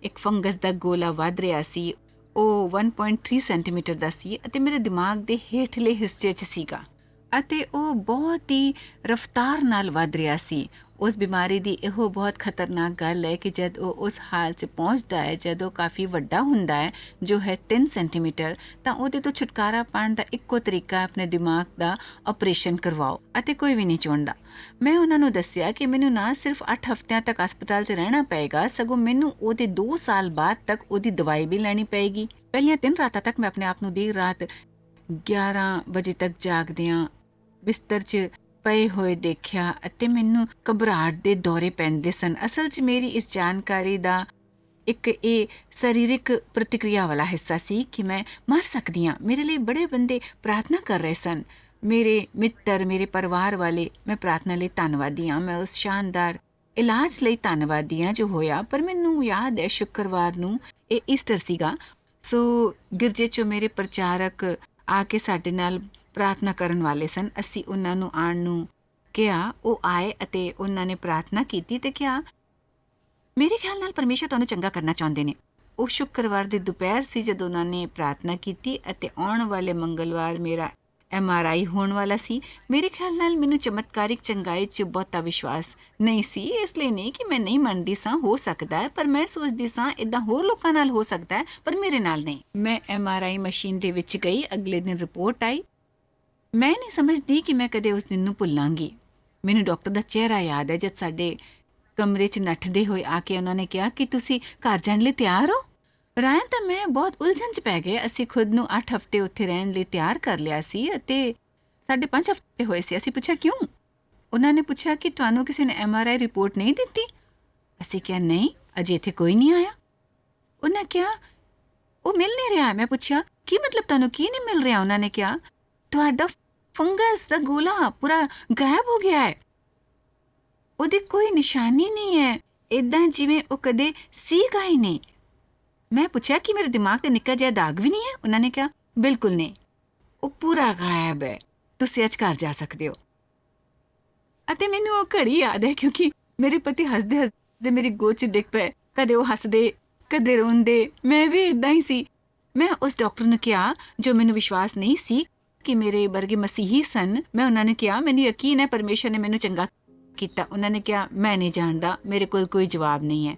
ਇੱਕ ਫੰਗਸ ਦਾ ਗੋਲਾ ਵੱਧ ਰਿਹਾ ਸੀ। ਉਹ 1.3 ਸੈਂਟੀਮੀਟਰ ਦਾ ਸੀ ਅਤੇ ਮੇਰੇ ਦਿਮਾਗ ਦੇ ਹੇਠਲੇ ਹਿੱਸੇ 'ਚ ਸੀਗਾ ਅਤੇ ਉਹ ਬਹੁਤ ਹੀ ਰਫ਼ਤਾਰ ਨਾਲ ਵੱਧ ਰਿਹਾ ਸੀ। ਉਸ ਬਿਮਾਰੀ ਦੀ ਇਹੋ ਬਹੁਤ ਖਤਰਨਾਕ ਗੱਲ ਹੈ ਕਿ ਜਦ ਉਹ ਉਸ ਹਾਲ 'ਚ ਪਹੁੰਚਦਾ ਹੈ, ਜਦ ਉਹ ਕਾਫੀ ਵੱਡਾ ਹੁੰਦਾ ਹੈ, ਜੋ ਹੈ 3 ਸੈਂਟੀਮੀਟਰ, ਤਾਂ ਉਹਦੇ ਤੋਂ ਛੁਟਕਾਰਾ ਪਾਉਣ ਦਾ ਇੱਕੋ ਤਰੀਕਾ ਆਪਣੇ ਦਿਮਾਗ ਦਾ ਆਪਰੇਸ਼ਨ ਕਰਵਾਓ ਅਤੇ ਕੋਈ ਵੀ ਨਹੀਂ ਚਾਹੁੰਦਾ। ਮੈਂ ਉਹਨਾਂ ਨੂੰ ਦੱਸਿਆ ਕਿ ਮੈਨੂੰ ਨਾ ਸਿਰਫ 8 ਹਫ਼ਤਿਆਂ ਤੱਕ ਹਸਪਤਾਲ 'ਚ ਰਹਿਣਾ ਪਏਗਾ, ਸਗੋਂ ਮੈਨੂੰ ਉਹਦੇ 2 ਸਾਲ ਬਾਅਦ ਤੱਕ ਉਹਦੀ ਦਵਾਈ ਵੀ ਲੈਣੀ ਪਏਗੀ। ਪਹਿਲੀਆਂ 3 ਰਾਤਾਂ ਤੱਕ ਮੈਂ ਆਪਣੇ ਆਪ ਨੂੰ ਦੇਰ ਰਾਤ 11 ਵਜੇ ਤੱਕ ਜਾਗਦਿਆਂ ਬਿਸਤਰ 'ਚ ਪਏ ਹੋਏ ਦੇਖਿਆ ਅਤੇ ਮੈਨੂੰ ਘਬਰਾਹਟ ਦੇ ਦੌਰੇ ਪੈਂਦੇ ਸਨ। ਅਸਲ 'ਚ ਮੇਰੀ ਇਸ ਜਾਣਕਾਰੀ ਦਾ ਇੱਕ ਇਹ ਸਰੀਰਕ ਪ੍ਰਤੀਕਿਰਿਆ ਵਾਲਾ ਹਿੱਸਾ ਸੀ ਕਿ ਮੈਂ ਮਰ ਸਕਦੀ ਹਾਂ। ਮੇਰੇ ਲਈ ਬੜੇ ਬੰਦੇ ਪ੍ਰਾਰਥਨਾ ਕਰ ਰਹੇ ਸਨ, ਮੇਰੇ ਮਿੱਤਰ, ਮੇਰੇ ਪਰਿਵਾਰ ਵਾਲੇ। ਮੈਂ ਪ੍ਰਾਰਥਨਾ ਲਈ ਧੰਨਵਾਦੀ ਹਾਂ, ਮੈਂ ਉਸ ਸ਼ਾਨਦਾਰ ਇਲਾਜ ਲਈ ਧੰਨਵਾਦੀ ਹਾਂ ਜੋ ਹੋਇਆ। ਪਰ ਮੈਨੂੰ ਯਾਦ ਹੈ ਸ਼ੁੱਕਰਵਾਰ ਨੂੰ ਇਹ ਈਸਟਰ ਸੀਗਾ, ਸੋ ਗਿਰਜੇ 'ਚੋਂ ਮੇਰੇ ਪ੍ਰਚਾਰਕ ਆ ਕੇ ਸਾਡੇ ਨਾਲ ਪ੍ਰਾਰਥਨਾ ਕਰਨ ਵਾਲੇ ਸਨ। ਅਸੀਂ ਉਹਨਾਂ ਨੂੰ ਆਉਣ ਨੂੰ ਕਿਹਾ, ਉਹ ਆਏ ਅਤੇ ਉਹਨਾਂ ਨੇ ਪ੍ਰਾਰਥਨਾ ਕੀਤੀ ਤੇ ਕਿਹਾ, ਮੇਰੇ ਖਿਆਲ ਨਾਲ ਪਰਮੇਸ਼ਰ ਤੁਹਾਨੂੰ ਚੰਗਾ ਕਰਨਾ ਚਾਹੁੰਦੇ ਨੇ। ਉਹ ਸ਼ੁੱਕਰਵਾਰ ਦੀ ਦੁਪਹਿਰ ਸੀ ਜਦੋਂ ਉਹਨਾਂ ਨੇ ਪ੍ਰਾਰਥਨਾ ਕੀਤੀ ਅਤੇ ਆਉਣ ਵਾਲੇ ਮੰਗਲਵਾਰ ਮੇਰਾ MRI ਹੋਣ ਵਾਲਾ ਸੀ। ਮੇਰੇ ਖਿਆਲ ਨਾਲ ਮੈਨੂੰ ਚਮਤਕਾਰਿਕ ਚੰਗਾਈ 'ਚ ਬਹੁਤਾ ਵਿਸ਼ਵਾਸ ਨਹੀਂ ਸੀ, ਇਸ ਲਈ ਨਹੀਂ ਕਿ ਮੈਂ ਨਹੀਂ ਮੰਨਦੀ ਸਾਂ, ਹੋ ਸਕਦਾ ਹੈ, ਪਰ ਮੈਂ ਸੋਚਦੀ ਸਾਂ ਇੱਦਾਂ ਹੋਰ ਲੋਕਾਂ ਨਾਲ ਹੋ ਸਕਦਾ ਹੈ, ਪਰ ਮੇਰੇ ਨਾਲ ਨਹੀਂ। ਮੈਂ MRI ਮਸ਼ੀਨ ਦੇ ਵਿੱਚ ਗਈ। ਅਗਲੇ ਦਿਨ ਰਿਪੋਰਟ ਆਈ। ਮੈਂ ਨਹੀਂ ਸਮਝਦੀ ਕਿ ਮੈਂ ਕਦੇ ਉਸ ਦਿਨ ਨੂੰ ਭੁੱਲਾਂਗੀ। ਮੈਨੂੰ ਡਾਕਟਰ ਦਾ ਚਿਹਰਾ ਯਾਦ ਹੈ ਜਦ ਸਾਡੇ ਕਮਰੇ 'ਚ ਨੱਠਦੇ ਹੋਏ ਆ ਕੇ ਉਹਨਾਂ ਨੇ ਕਿਹਾ ਕਿ ਤੁਸੀਂ ਘਰ ਜਾਣ ਲਈ ਤਿਆਰ ਹੋ। ਰਾਇਨ ਤਾਂ ਮੈਂ ਬਹੁਤ ਉਲਝਣ 'ਚ ਪੈ ਗਏ। ਅਸੀਂ ਖੁਦ ਨੂੰ 8 ਹਫ਼ਤੇ ਉੱਥੇ ਰਹਿਣ ਲਈ ਤਿਆਰ ਕਰ ਲਿਆ ਸੀ ਅਤੇ ਸਾਡੇ 5 ਹਫ਼ਤੇ ਹੋਏ ਸੀ। ਅਸੀਂ ਪੁੱਛਿਆ ਕਿਉਂ? ਉਹਨਾਂ ਨੇ ਪੁੱਛਿਆ ਕਿ ਤੁਹਾਨੂੰ ਕਿਸੇ ਨੇ MRI ਰਿਪੋਰਟ ਨਹੀਂ ਦਿੱਤੀ? ਅਸੀਂ ਕਿਹਾ ਨਹੀਂ, ਅਜੇ ਇੱਥੇ ਕੋਈ ਨਹੀਂ ਆਇਆ। ਉਹਨਾਂ ਕਿਹਾ ਉਹ ਮਿਲ ਨਹੀਂ ਰਿਹਾ। ਮੈਂ ਪੁੱਛਿਆ ਕੀ ਮਤਲਬ, ਤੁਹਾਨੂੰ ਕੀ ਨਹੀਂ ਮਿਲ ਰਿਹਾ? ਉਹਨਾਂ ਨੇ ਕਿਹਾ ਤੁਹਾਡਾ ਫੰਗਸ ਦਾ ਗੋਲਾ ਪੂਰਾ ਗਾਇਬ ਹੋ ਗਿਆ ਹੈ, ਉਹਦੀ ਕੋਈ ਨਿਸ਼ਾਨੀ ਨਹੀਂ ਹੈ, ਇੱਦਾਂ ਜਿਵੇਂ ਉਹ ਕਦੇ ਸੀਗਾ ਹੀ ਨਹੀਂ। ਮੈਂ ਪੁੱਛਿਆ ਕਿ ਮੇਰੇ ਦਿਮਾਗ ਤੇ ਨਿੱਕਾ ਜਿਹਾ ਦਾਗ ਵੀ ਨਹੀਂ ਹੈ? ਉਹਨਾਂ ਨੇ ਕਿਹਾ ਬਿਲਕੁਲ ਨਹੀਂ, ਉਹ ਪੂਰਾ ਗਾਇਬ ਹੈ, ਤੁਸੀਂ ਅੱਜ ਘਰ ਜਾ ਸਕਦੇ ਹੋ। ਅਤੇ ਮੈਨੂੰ ਉਹ ਘੜੀ ਯਾਦ ਹੈ ਕਿਉਂਕਿ ਮੇਰੇ ਪਤੀ ਹੱਸਦੇ ਹੱਸਦੇ ਮੇਰੀ ਗੋਦ 'ਚ ਡਿੱਗ ਪਏ। ਕਦੇ ਉਹ ਹੱਸਦੇ, ਕਦੇ ਰੋਂਦੇ। ਮੈਂ ਵੀ ਇੱਦਾਂ ਹੀ ਸੀ। ਮੈਂ ਉਸ ਡਾਕਟਰ ਨੂੰ ਕਿਹਾ ਜੋ ਮੈਨੂੰ ਵਿਸ਼ਵਾਸ ਨਹੀਂ ਸੀ ਕਿ ਮੇਰੇ ਵਰਗੇ ਮਸੀਹੀ ਸਨ। ਮੈਂ ਉਹਨਾਂ ਨੂੰ ਕਿਹਾ ਮੈਨੂੰ ਯਕੀਨ ਹੈ ਪਰਮੇਸ਼ਰ ਨੇ ਮੈਨੂੰ ਚੰਗਾ ਕੀਤਾ। ਉਹਨਾਂ ਨੇ ਕਿਹਾ ਮੈਂ ਨਹੀਂ ਜਾਣਦਾ, ਮੇਰੇ ਕੋਲ ਕੋਈ ਜਵਾਬ ਨਹੀਂ ਹੈ।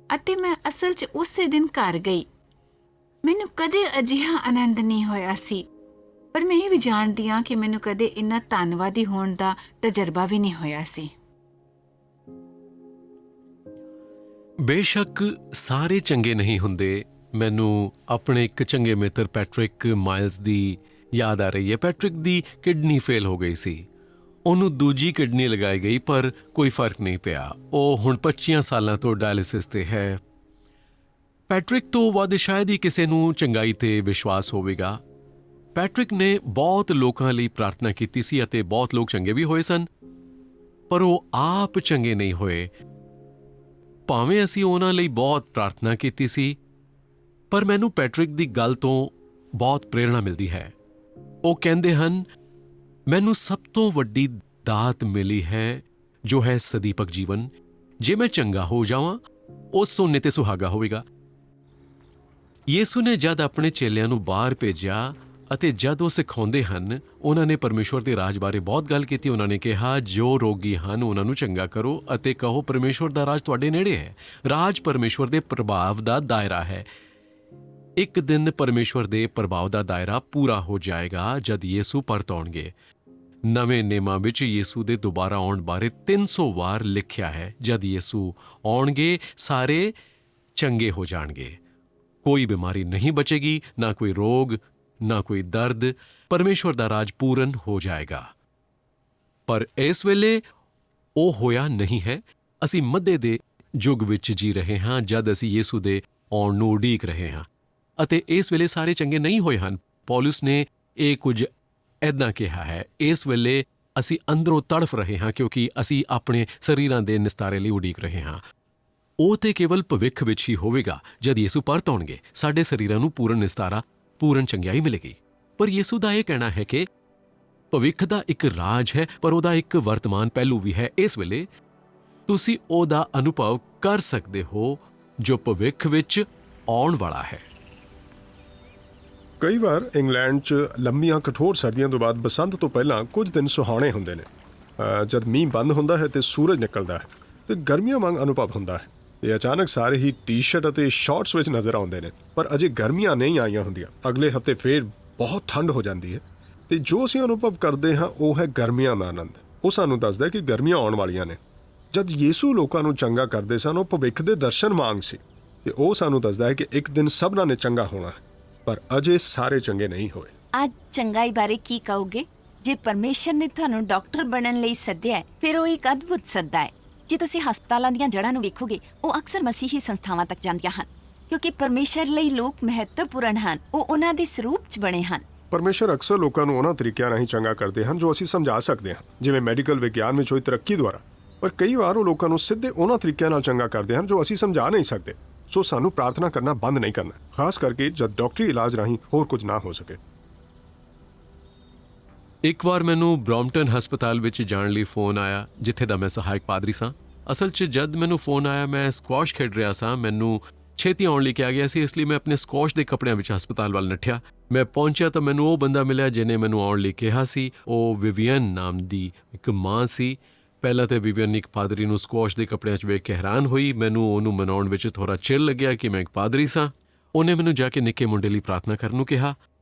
ਅਤੇ ਮੈਂ ਅਸਲ 'ਚ ਉਸੇ ਦਿਨ ਘਰ ਗਈ। ਮੈਨੂੰ ਕਦੇ ਅਜਿਹਾ ਆਨੰਦ ਨਹੀਂ ਹੋਇਆ ਸੀ, ਪਰ ਮੈਂ ਇਹ ਵੀ ਜਾਣਦੀ ਹਾਂ ਕਿ ਮੈਨੂੰ ਕਦੇ ਇੰਨਾ ਧੰਨਵਾਦੀ ਹੋਣ ਦਾ ਤਜਰਬਾ ਵੀ ਨਹੀਂ ਹੋਇਆ ਸੀ। ਬੇਸ਼ੱਕ ਸਾਰੇ ਚੰਗੇ ਨਹੀਂ ਹੁੰਦੇ। ਮੈਨੂੰ ਆਪਣੇ ਇੱਕ ਚੰਗੇ ਮਿੱਤਰ ਪੈਟਰਿਕ ਮਾਈਲਸ ਦੀ ਯਾਦ ਆ ਰਹੀ ਹੈ। ਪੈਟਰਿਕ ਦੀ ਕਿਡਨੀ ਫੇਲ ਹੋ ਗਈ ਸੀ। ਉਹਨੂੰ ਦੂਜੀ ਕਿਡਨੀ ਲਗਾਈ ਗਈ ਪਰ ਕੋਈ ਫਰਕ ਨਹੀਂ ਪਿਆ। ਉਹ ਹੁਣ 25 ਸਾਲਾਂ ਤੋਂ ਡਾਇਲਿਸਿਸ ਤੇ ਹੈ। ਪੈਟਰਿਕ ਤੋਂ ਵੱਧ ਸ਼ਾਇਦ ਹੀ ਕਿਸੇ ਨੂੰ ਚੰਗਾਈ ਤੇ ਵਿਸ਼ਵਾਸ ਹੋਵੇਗਾ। ਪੈਟਰਿਕ ਨੇ ਬਹੁਤ ਲੋਕਾਂ ਲਈ ਪ੍ਰਾਰਥਨਾ ਕੀਤੀ ਸੀ ਅਤੇ ਬਹੁਤ ਲੋਕ ਚੰਗੇ ਵੀ ਹੋਏ ਸਨ, ਪਰ ਉਹ ਆਪ ਚੰਗੇ ਨਹੀਂ ਹੋਏ। ਭਾਵੇਂ ਅਸੀਂ ਉਹਨਾਂ ਲਈ ਬਹੁਤ ਪ੍ਰਾਰਥਨਾ ਕੀਤੀ ਸੀ, ਪਰ ਮੈਨੂੰ ਪੈਟਰਿਕ ਦੀ ਗੱਲ ਤੋਂ ਬਹੁਤ ਪ੍ਰੇਰਣਾ ਮਿਲਦੀ ਹੈ। ਉਹ ਕਹਿੰਦੇ ਹਨ ਮੈਨੂੰ ਸਭ ਤੋਂ ਵੱਡੀ ਦਾਤ ਮਿਲੀ ਹੈ ਜੋ ਹੈ ਸਦੀਪਕ ਜੀਵਨ। ਜੇ ਮੈਂ ਚੰਗਾ ਹੋ ਜਾਵਾਂ ਉਹ ਸੋਨੇ ਤੇ ਸੁਹਾਗਾ ਹੋਵੇਗਾ। ਯੀਸੂ ਨੇ ਜਦ ਆਪਣੇ ਚੇਲਿਆਂ ਨੂੰ ਬਾਹਰ ਭੇਜਿਆ ਅਤੇ ਜਦ ਉਹ ਸਿਖਾਉਂਦੇ ਹਨ, ਉਹਨਾਂ ਨੇ ਪਰਮੇਸ਼ਵਰ ਦੇ ਰਾਜ ਬਾਰੇ ਬਹੁਤ ਗੱਲ ਕੀਤੀ। ਉਹਨਾਂ ਨੇ ਕਿਹਾ ਜੋ ਰੋਗੀ ਹਨ ਉਹਨਾਂ ਨੂੰ ਚੰਗਾ ਕਰੋ ਅਤੇ ਕਹੋ ਪਰਮੇਸ਼ਵਰ ਦਾ ਰਾਜ ਤੁਹਾਡੇ ਨੇੜੇ ਹੈ। ਰਾਜ ਪਰਮੇਸ਼ਵਰ ਦੇ ਪ੍ਰਭਾਵ ਦਾ ਦਾਇਰਾ ਹੈ। ਇੱਕ ਦਿਨ ਪਰਮੇਸ਼ਵਰ ਦੇ ਪ੍ਰਭਾਵ ਦਾ ਦਾਇਰਾ ਪੂਰਾ ਹੋ ਜਾਏਗਾ ਜਦ ਯੀਸੂ ਪਰਤ ਆਉਣਗੇ। ਨਵੇਂ ਨੇਮਾਂ ਵਿੱਚ ਯੀਸੂ ਦੇ ਦੁਬਾਰਾ ਆਉਣ ਬਾਰੇ 300 ਵਾਰ ਲਿਖਿਆ ਹੈ। ਜਦ ਯੀਸੂ ਆਉਣਗੇ ਸਾਰੇ ਚੰਗੇ ਹੋ ਜਾਣਗੇ। ਕੋਈ ਬਿਮਾਰੀ ਨਹੀਂ ਬਚੇਗੀ, ਨਾ ਕੋਈ ਰੋਗ, ਨਾ ਕੋਈ ਦਰਦ। ਪਰਮੇਸ਼ਵਰ ਦਾ ਰਾਜ ਪੂਰਨ ਹੋ ਜਾਏਗਾ। ਪਰ ਇਸ ਵੇਲੇ ਉਹ ਹੋਇਆ ਨਹੀਂ ਹੈ। ਅਸੀਂ ਮੱਧੇ ਦੇ ਯੁੱਗ ਵਿੱਚ ਜੀ ਰਹੇ ਹਾਂ ਜਦ ਅਸੀਂ ਯੀਸੂ ਦੇ ਆਉਣ ਨੂੰ ਉਡੀਕ ਰਹੇ ਹਾਂ ਅਤੇ ਇਸ ਵੇਲੇ ਸਾਰੇ ਚੰਗੇ ਨਹੀਂ ਹੋਏ ਹਨ। ਪੌਲੁਸ ਨੇ ਇਹ ਕੁਝ ਇੱਦਾਂ ਕਿਹਾ ਹੈ, ਇਸ ਵੇਲੇ ਅਸੀਂ ਅੰਦਰੋਂ ਤੜਫ ਰਹੇ ਹਾਂ ਕਿਉਂਕਿ ਅਸੀਂ ਆਪਣੇ ਸਰੀਰਾਂ ਦੇ ਨਿਸਤਾਰੇ ਲਈ ਉਡੀਕ ਰਹੇ ਹਾਂ। ਉਹ ਤੇ ਕੇਵਲ ਭਵਿੱਖ ਵਿੱਚ ਹੀ ਹੋਵੇਗਾ ਜਦ ਯੀਸੂ ਪਰਤ ਆਉਣਗੇ। ਸਾਡੇ ਸਰੀਰਾਂ ਨੂੰ ਪੂਰਨ ਨਿਸਤਾਰਾ, ਪੂਰਨ ਚੰਗਿਆਈ ਮਿਲੇਗੀ। ਪਰ ਯੀਸੂ ਦਾ ਇਹ ਕਹਿਣਾ ਹੈ ਕਿ ਭਵਿੱਖ ਦਾ ਇੱਕ ਰਾਜ ਹੈ ਪਰ ਉਹਦਾ ਇੱਕ ਵਰਤਮਾਨ ਪਹਿਲੂ ਵੀ ਹੈ। ਇਸ ਵੇਲੇ ਤੁਸੀਂ ਉਹਦਾ ਅਨੁਭਵ ਕਰ ਸਕਦੇ ਹੋ। ਜੋ ਭਵਿੱਖ ਵਿੱਚ ਆਉਣ ਵਾਲਾ ਹੈ। ਕਈ ਵਾਰ ਇੰਗਲੈਂਡ 'ਚ ਲੰਮੀਆਂ ਕਠੋਰ ਸਰਦੀਆਂ ਤੋਂ ਬਾਅਦ ਬਸੰਤ ਤੋਂ ਪਹਿਲਾਂ ਕੁਝ ਦਿਨ ਸੁਹਾਣੇ ਹੁੰਦੇ ਨੇ। ਜਦ ਮੀਂਹ ਬੰਦ ਹੁੰਦਾ ਹੈ ਤੇ ਸੂਰਜ ਨਿਕਲਦਾ ਹੈ ਤੇ ਗਰਮੀਆਂ ਵਾਂਗ ਅਨੁਭਵ ਹੁੰਦਾ ਹੈ ਤੇ ਅਚਾਨਕ ਸਾਰੇ ਹੀ ਟੀ-ਸ਼ਰਟ ਅਤੇ ਸ਼ਾਰਟਸ ਵਿੱਚ ਨਜ਼ਰ ਆਉਂਦੇ ਨੇ। ਪਰ ਅਜੇ ਗਰਮੀਆਂ ਨਹੀਂ ਆਈਆਂ ਹੁੰਦੀਆਂ। ਅਗਲੇ ਹਫ਼ਤੇ ਫੇਰ ਬਹੁਤ ਠੰਡ ਹੋ ਜਾਂਦੀ ਹੈ ਤੇ ਜੋ ਅਸੀਂ ਅਨੁਭਵ ਕਰਦੇ ਹਾਂ ਉਹ ਹੈ ਗਰਮੀਆਂ ਦਾ ਆਨੰਦ। ਉਹ ਸਾਨੂੰ ਦੱਸਦਾ ਹੈ ਕਿ ਗਰਮੀਆਂ ਆਉਣ ਵਾਲੀਆਂ ਨੇ। ਜਦ ਯੀਸੂ ਲੋਕਾਂ ਨੂੰ ਚੰਗਾ ਕਰਦੇ ਸਨ, ਉਹ ਭਵਿੱਖ ਦੇ ਦਰਸ਼ਨ ਵਾਂਗ ਸੀ ਤੇ ਉਹ ਸਾਨੂੰ ਦੱਸਦਾ ਹੈ ਕਿ ਇੱਕ ਦਿਨ ਸਭਨਾਂ ਨੇ ਚੰਗਾ ਹੋਣਾ ਹੈ, ਪਰ ਅਜੇ ਸਾਰੇ ਚੰਗੇ ਨਹੀਂ ਹੋਏ। ਅੱਜ ਚੰਗਾਈ ਬਾਰੇ ਕੀ ਕਹੋਗੇ? ਜੇ ਪਰਮੇਸ਼ਰ ਨੇ ਤੁਹਾਨੂੰ ਡਾਕਟਰ ਬਣਨ ਲਈ ਸੱਦਿਆ ਹੈ, ਫਿਰ ਉਹ ਇੱਕ ਅਦਭੁਤ ਸੱਦਾ ਹੈ। ਜੇ ਤੁਸੀਂ ਹਸਪਤਾਲਾਂ ਦੀਆਂ ਜੜ੍ਹਾਂ ਨੂੰ ਵੇਖੋਗੇ, ਉਹ ਅਕਸਰ ਮਸੀਹੀ ਸੰਸਥਾਵਾਂ ਤੱਕ ਜਾਂਦੀਆਂ ਹਨ, ਕਿਉਂਕਿ ਪਰਮੇਸ਼ਰ ਲਈ ਲੋਕ ਮਹੱਤਵਪੂਰਨ ਹਨ। ਉਹ ਉਹਨਾਂ ਦੇ ਸਰੂਪ 'ਚ ਬਣੇ ਹਨ। ਪਰਮੇਸ਼ਰ ਅਕਸਰ ਲੋਕਾਂ ਨੂੰ ਉਹਨਾਂ ਤਰੀਕਿਆਂ ਰਾਹੀਂ ਚੰਗਾ ਕਰਦੇ ਹਨ ਜੋ ਅਸੀਂ ਸਮਝਾ ਸਕਦੇ ਹਾਂ, ਜਿਵੇਂ ਮੈਡੀਕਲ ਵਿਗਿਆਨ ਵਿੱਚ ਹੋਈ ਤਰੱਕੀ ਦੁਆਰਾ। ਪਰ ਕਈ ਵਾਰ ਉਹ ਲੋਕਾਂ ਨੂੰ ਸਿੱਧੇ ਉਹਨਾਂ ਤਰੀਕਿਆਂ ਨਾਲ ਚੰਗਾ ਕਰਦੇ ਹਨ ਜੋ ਅਸੀਂ ਸਮਝਾ ਨਹੀਂ ਸਕਦੇ। ਸੋ ਸਾਨੂੰ ਪ੍ਰਾਰਥਨਾ ਕਰਨਾ ਬੰਦ ਨਹੀਂ ਕਰਨਾ, ਖਾਸ ਕਰਕੇ ਜਦ ਡਾਕਟਰੀ ਇਲਾਜ ਰਾਹੀਂ ਹੋਰ ਕੁਝ ਨਾ ਹੋ ਸਕੇ। ਇੱਕ ਵਾਰ ਮੈਨੂੰ ਬ੍ਰੌਮਟਨ ਹਸਪਤਾਲ ਵਿੱਚ ਜਾਣ ਲਈ ਫੋਨ ਆਇਆ, ਜਿੱਥੇ ਦਾ ਮੈਂ ਸਹਾਇਕ ਪਾਦਰੀ ਸਾਂ। ਅਸਲ 'ਚ ਜਦ ਮੈਨੂੰ ਫੋਨ ਆਇਆ, ਮੈਂ ਸਕੁਐਸ਼ ਖੇਡ ਰਿਹਾ ਸਾਂ। ਮੈਨੂੰ ਛੇਤੀ ਆਉਣ ਲਈ ਕਿਹਾ ਗਿਆ ਸੀ, ਇਸ ਲਈ ਮੈਂ ਆਪਣੇ ਸਕੁਐਸ਼ ਦੇ ਕੱਪੜਿਆਂ ਵਿੱਚ ਹਸਪਤਾਲ ਵੱਲ ਨੱਠਿਆ। ਮੈਂ ਪਹੁੰਚਿਆ ਤਾਂ ਮੈਨੂੰ ਉਹ ਬੰਦਾ ਮਿਲਿਆ ਜਿਹਨੇ ਮੈਨੂੰ ਆਉਣ ਲਈ ਕਿਹਾ ਸੀ। ਉਹ ਵਿਵੀਅਨ ਨਾਮ ਦੀ ਇੱਕ ਮਾਂ ਸੀ। ਪਹਿਲਾਂ ਤਾਂ ਵਿਵੀਅਨ ਇੱਕ ਪਾਦਰੀ ਨੂੰ ਸਕੁਐਸ਼ ਦੇ ਕੱਪੜਿਆਂ 'ਚ ਵੇਖ ਕੇ ਹੈਰਾਨ ਹੋਈ। ਮੈਨੂੰ ਉਹਨੂੰ ਮਨਾਉਣ ਵਿੱਚ ਥੋੜ੍ਹਾ ਚਿਰ ਲੱਗਿਆ ਕਿ ਮੈਂ ਇੱਕ ਪਾਦਰੀ ਸਾਂ। ਉਹਨੇ ਮੈਨੂੰ ਜਾ ਕੇ ਨਿੱਕੇ ਮੁੰਡੇ ਲਈ ਪ੍ਰਾਰਥਨਾ ਕਰਨ ਨੂੰ ਕਿਹਾ।